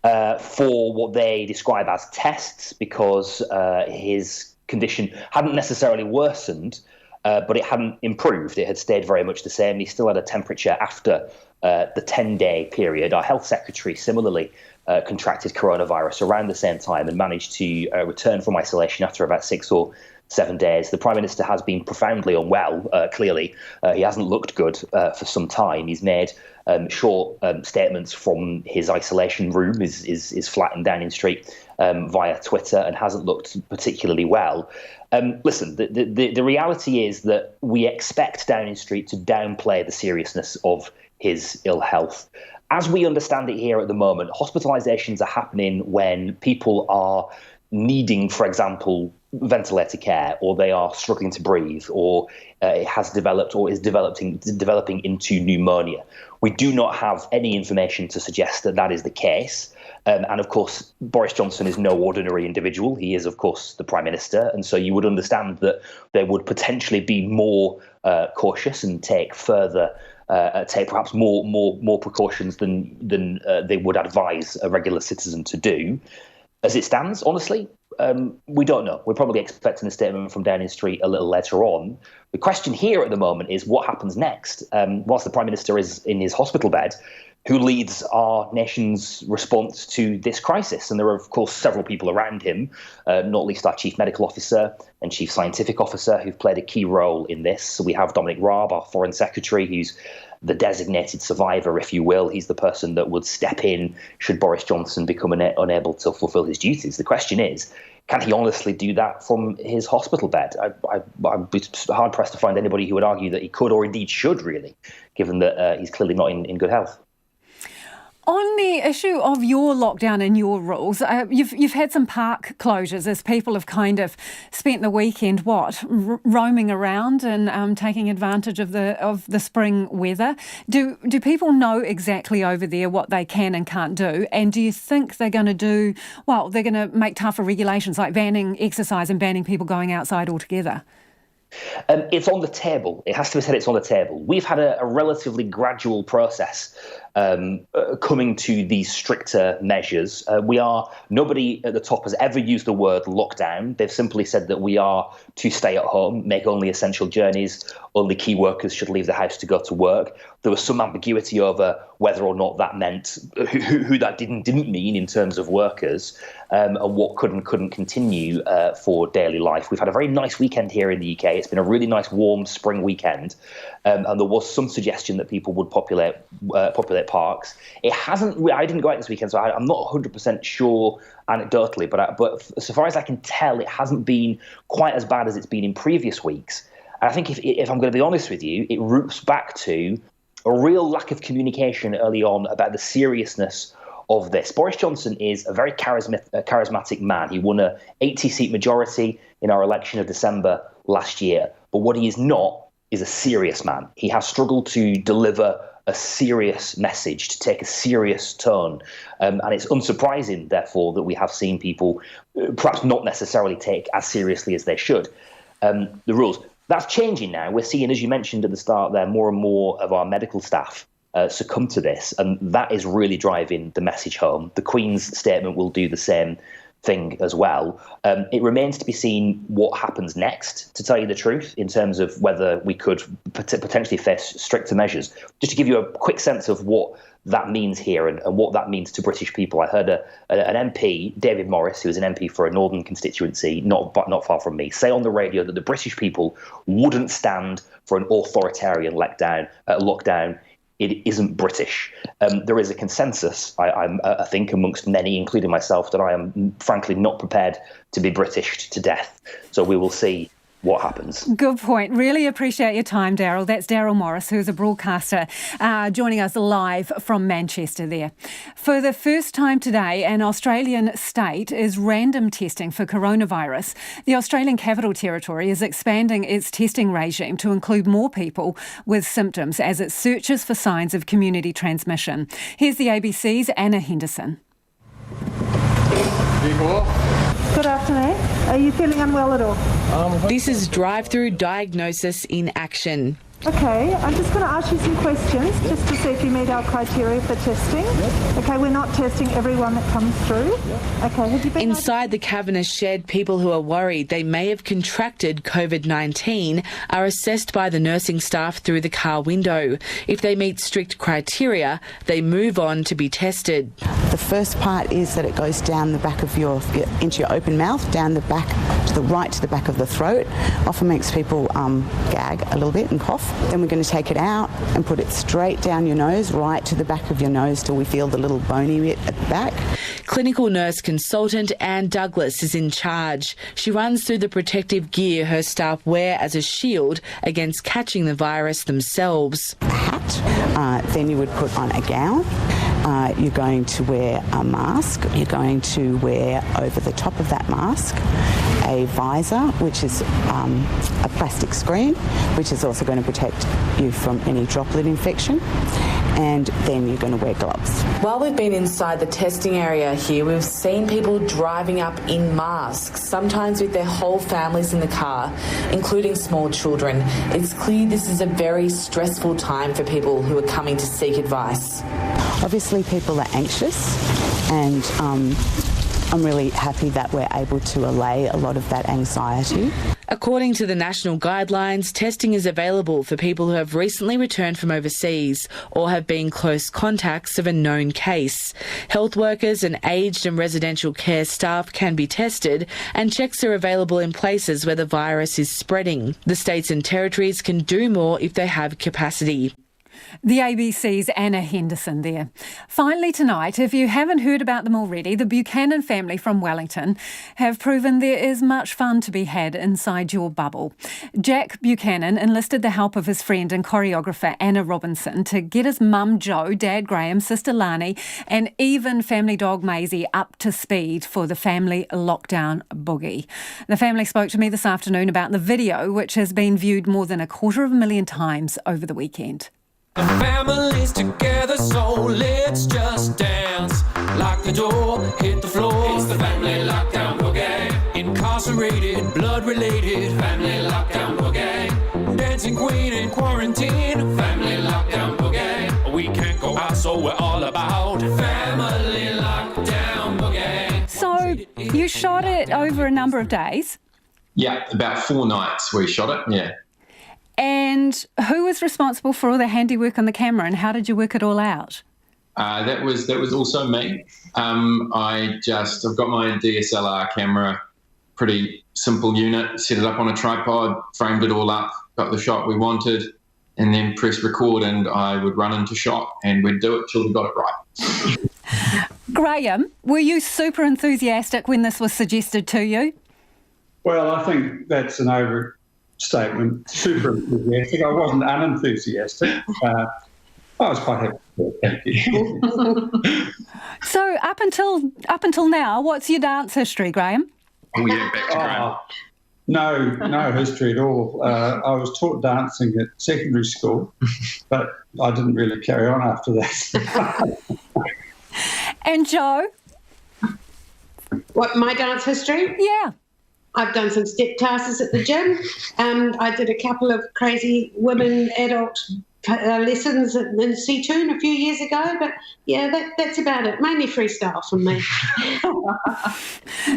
for what they describe as tests, because his condition hadn't necessarily worsened, but it hadn't improved. It had stayed very much the same. He still had a temperature after the 10-day period. Our health secretary similarly contracted coronavirus around the same time and managed to return from isolation after about 6 or 7 days. The Prime Minister has been profoundly unwell, clearly. He hasn't looked good for some time. He's made short statements from his isolation room, his flat in Downing Street, via Twitter, and hasn't looked particularly well. Listen, the reality is that we expect Downing Street to downplay the seriousness of his ill health. As we understand it here at the moment, hospitalisations are happening when people are needing, for example, ventilator care, or they are struggling to breathe, or it has developed or is developing into pneumonia. We do not have any information to suggest that that is the case. And of course, Boris Johnson is no ordinary individual. He is, of course, the Prime Minister. And so you would understand that they would potentially be more cautious and take perhaps more precautions than they would advise a regular citizen to do. As it stands, honestly, we don't know. We're probably expecting a statement from Downing Street a little later on. The question here at the moment is what happens next. Whilst the Prime Minister is in his hospital bed, who leads our nation's response to this crisis? And there are, of course, several people around him, not least our Chief Medical Officer and Chief Scientific Officer, who've played a key role in this. So we have Dominic Raab, our Foreign Secretary, who's the designated survivor, if you will. He's the person that would step in should Boris Johnson become unable to fulfil his duties. The question is, can he honestly do that from his hospital bed? I'd be hard-pressed to find anybody who would argue that he could, or indeed should, really, given that he's clearly not in good health. On the issue of your lockdown and your rules, you've had some park closures as people have kind of spent the weekend, roaming around and taking advantage of the spring weather. Do people know exactly over there what they can and can't do? And do you think they're going to they're going to make tougher regulations like banning exercise and banning people going outside altogether? It's on the table. It has to be said it's on the table. We've had a relatively gradual process coming to these stricter measures. Nobody at the top has ever used the word lockdown. They've simply said that we are to stay at home, make only essential journeys, only key workers should leave the house to go to work. There was some ambiguity over whether or not that meant who that didn't mean in terms of workers, and what could and couldn't continue for daily life. We've had a very nice weekend here in the UK. It's been a really nice warm spring weekend, and there was some suggestion that people would populate parks. It hasn't. I didn't go out this weekend, so I'm not 100% sure anecdotally, but so far as I can tell, it hasn't been quite as bad as it's been in previous weeks. And I think if I'm going to be honest with you, it roots back to a real lack of communication early on about the seriousness of this. Boris Johnson is a very charismatic man. He won a 80-seat majority in our election of December last year. But what he is not is a serious man. He has struggled to deliver a serious message, to take a serious tone. And it's unsurprising, therefore, that we have seen people perhaps not necessarily take as seriously as they should the rules. That's changing now. We're seeing, as you mentioned at the start there, more and more of our medical staff succumb to this, and that is really driving the message home. The Queen's statement will do the same thing as well. It remains to be seen what happens next, to tell you the truth, in terms of whether we could potentially face stricter measures. Just to give you a quick sense of what that means here and what that means to British people, I heard an MP, David Morris, who is an MP for a northern constituency, not far from me, say on the radio that the British people wouldn't stand for an authoritarian lockdown. It isn't British. There is a consensus, I think, amongst many, including myself, that I am frankly not prepared to be Britished to death. So we will see what happens. Good point. Really appreciate your time, Daryl. That's Daryl Morris, who's a broadcaster, joining us live from Manchester there. For the first time today, an Australian state is random testing for coronavirus. The Australian Capital Territory is expanding its testing regime to include more people with symptoms as it searches for signs of community transmission. Here's the ABC's Anna Henderson. Good afternoon. Are you feeling unwell at all? This is drive-through diagnosis in action. Okay, I'm just going to ask you some questions just to see if you meet our criteria for testing. Yep. Okay, we're not testing everyone that comes through. Yep. Okay, have you been inside the Cavendish shed? People who are worried they may have contracted COVID-19 are assessed by the nursing staff through the car window. If they meet strict criteria, they move on to be tested. The first part is that it goes down the back of into your open mouth, down the back to the right to the back of the throat. Often makes people gag a little bit and cough. Then we're going to take it out and put it straight down your nose, right to the back of your nose till we feel the little bony bit at the back. Clinical nurse consultant Anne Douglas is in charge. She runs through the protective gear her staff wear as a shield against catching the virus themselves. A hat, then you would put on a gown. You're going to wear a mask. You're going to wear over the top of that mask a visor, which is a plastic screen, which is also going to protect you from any droplet infection. And then you're going to wear gloves. While we've been inside the testing area here, we've seen people driving up in masks, sometimes with their whole families in the car, including small children. It's clear this is a very stressful time for people who are coming to seek advice. Obviously, people are anxious, and I'm really happy that we're able to allay a lot of that anxiety. According to the national guidelines, testing is available for people who have recently returned from overseas or have been close contacts of a known case. Health workers and aged and residential care staff can be tested, and checks are available in places where the virus is spreading. The states and territories can do more if they have capacity. The ABC's Anna Henderson there. Finally tonight, if you haven't heard about them already, the Buchanan family from Wellington have proven there is much fun to be had inside your bubble. Jack Buchanan enlisted the help of his friend and choreographer Anna Robinson to get his mum Jo, dad Graham, sister Lani and even family dog Maisie up to speed for the family lockdown boogie. The family spoke to me this afternoon about the video, which has been viewed more than 250,000 times over the weekend. The family's together, so let's just dance. Lock the door, hit the floor. It's the family lockdown boogie. Incarcerated, blood-related. Family lockdown boogie. Dancing queen in quarantine. Family lockdown boogie. We can't go out, so we're all about family lockdown boogie. So you shot it over a number of days? Yeah, about 4 nights we shot it, yeah. And who was responsible for all the handiwork on the camera, and how did you work it all out? That was also me. I've got my DSLR camera, pretty simple unit, set it up on a tripod, framed it all up, got the shot we wanted, and then press record, and I would run into shot, and we'd do it till we got it right. Graham, were you super enthusiastic when this was suggested to you? Well, I think that's an overstatement. Super enthusiastic. I wasn't unenthusiastic. I was quite happy. Thank you. So up until now, what's your dance history, Graham? Oh yeah, back to Graham. No history at all. I was taught dancing at secondary school, but I didn't really carry on after that. And Jo? What, my dance history? Yeah. I've done some step classes at the gym. I did a couple of crazy women adult lessons in C2 a few years ago, but yeah, that's about it. Mainly freestyle from me.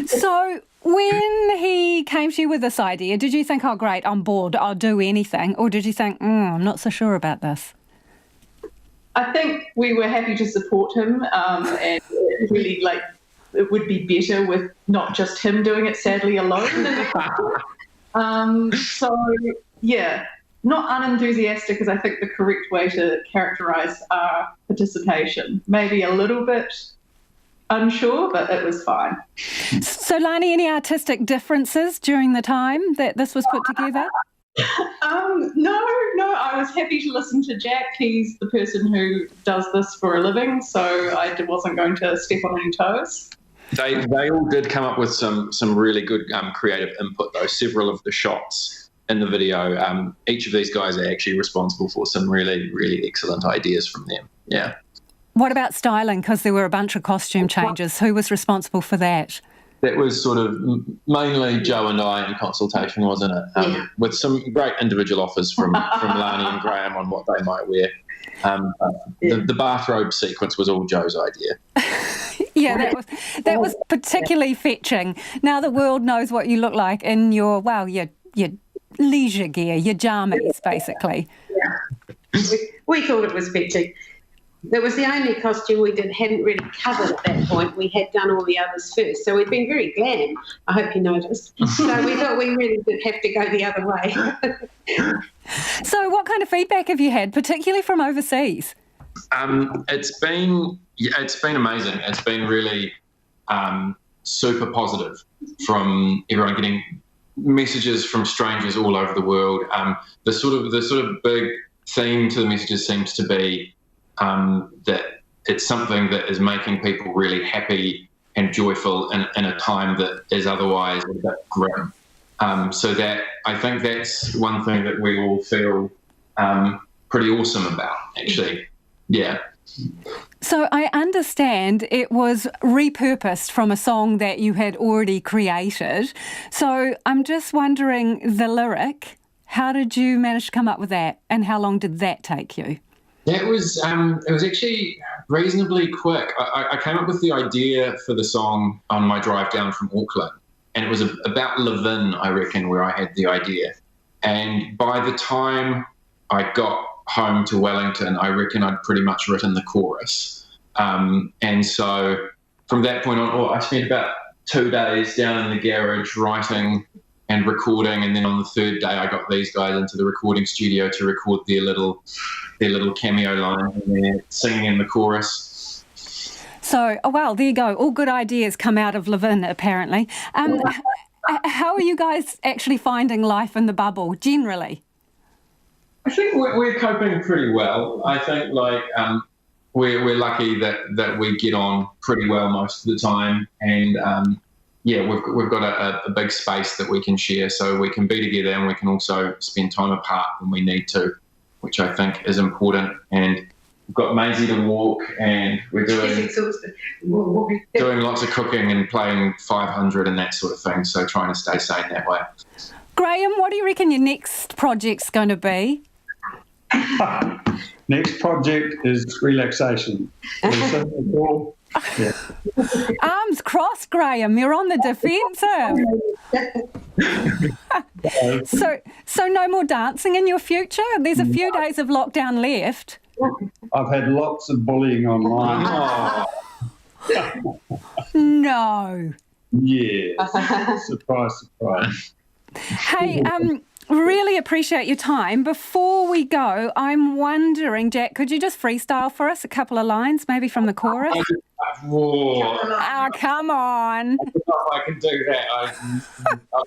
So when he came to you with this idea, did you think, oh great, I'm bored, I'll do anything? Or did you think, I'm not so sure about this? I think we were happy to support him and really it would be better with not just him doing it, sadly, alone. So, yeah, not unenthusiastic is, I think, the correct way to characterise our participation. Maybe a little bit unsure, but it was fine. So, Lani, any artistic differences during the time that this was put together? No, I was happy to listen to Jack. He's the person who does this for a living, so I wasn't going to step on any toes. They all did come up with some really good creative input, though. Several of the shots in the video, each of these guys are actually responsible for some really, really excellent ideas from them. Yeah. What about styling? Because there were a bunch of costume changes. Who was responsible for that? That was sort of mainly Jo and I in consultation, wasn't it? With some great individual offers from Lani and Graham on what they might wear. The bathrobe sequence was all Jo's idea. Yeah, that was particularly fetching. Now the world knows what you look like in your leisure gear, your jammies, basically. Yeah. We thought it was fetching. That was the only costume we hadn't really covered at that point. We had done all the others first, so we'd been very glam. I hope you noticed. So we thought we really did have to go the other way. So what kind of feedback have you had, particularly from overseas? It's been amazing. It's been really super positive from everyone, getting messages from strangers all over the world. The sort of big theme to the messages seems to be that it's something that is making people really happy and joyful in a time that is otherwise a bit grim. So that I think that's one thing that we all feel pretty awesome about, actually. Yeah. So I understand it was repurposed from a song that you had already created. So I'm just wondering, the lyric, how did you manage to come up with that, and how long did that take you? That was it was actually reasonably quick. I came up with the idea for the song on my drive down from Auckland, and it was about Levin, I reckon, where I had the idea. And by the time I got home to Wellington, I reckon I'd pretty much written the chorus. And so from that point on, I spent about 2 days down in the garage writing and recording. And then on the third day, I got these guys into the recording studio to record their little cameo line, and they're singing in the chorus. So, oh wow, there you go. All good ideas come out of Levin, apparently. How are you guys actually finding life in the bubble generally? I think we're coping pretty well. I think we're lucky that we get on pretty well most of the time, and we've got a big space that we can share, so we can be together and we can also spend time apart when we need to, which I think is important. And we've got Maisie to walk, and we're doing lots of cooking and playing 500 and that sort of thing, so trying to stay sane that way. Graham, what do you reckon your next project's going to be? Next project is relaxation. Yeah. Arms crossed, Graham. You're on the defensive. So no more dancing in your future? There's a few days of lockdown left. I've had lots of bullying online. No. Yeah. Surprise. Hey, really appreciate your time. Before we go, I'm wondering, Jack, could you just freestyle for us a couple of lines, maybe from the chorus? Oh, come on. I can do that. I'm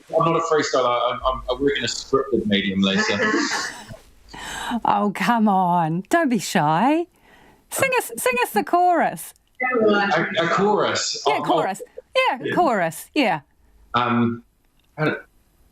not a freestyler. I work in a scripted medium, Lisa. Oh, come on. Don't be shy. Sing us the chorus. A chorus? Yeah, chorus. Yeah, chorus. Yeah.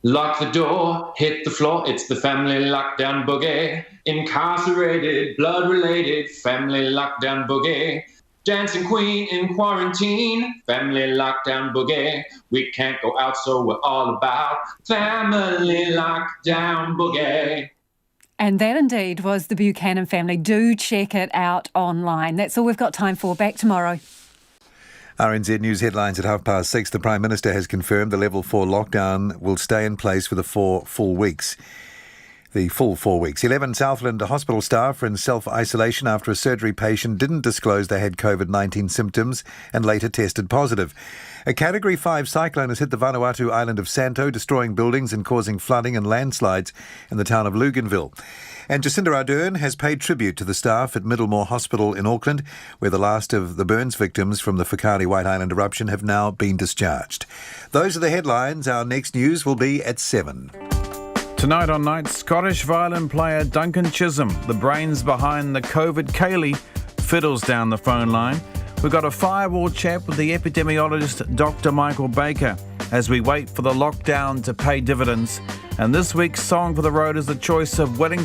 Lock the door, hit the floor, it's the family lockdown boogie. Incarcerated, blood-related, family lockdown boogie. Dancing queen in quarantine, family lockdown boogie. We can't go out, so we're all about family lockdown boogie. And that indeed was the Buchanan family. Do check it out online. That's all we've got time for. Back tomorrow. RNZ News headlines at 6:30. The Prime Minister has confirmed the level 4 lockdown will stay in place for the full 4 weeks. 11 Southland hospital staff are in self-isolation after a surgery patient didn't disclose they had COVID-19 symptoms and later tested positive. A Category 5 cyclone has hit the Vanuatu island of Santo, destroying buildings and causing flooding and landslides in the town of Luganville. And Jacinda Ardern has paid tribute to the staff at Middlemore Hospital in Auckland, where the last of the burns victims from the Whakaari White Island eruption have now been discharged. Those are the headlines. Our next news will be at 7. Tonight on Night, Scottish violin player Duncan Chisholm, the brains behind the COVID Ceilidh, fiddles down the phone line. We've got a firewall chat with the epidemiologist Dr. Michael Baker as we wait for the lockdown to pay dividends. And this week's Song for the Road is the choice of Wellington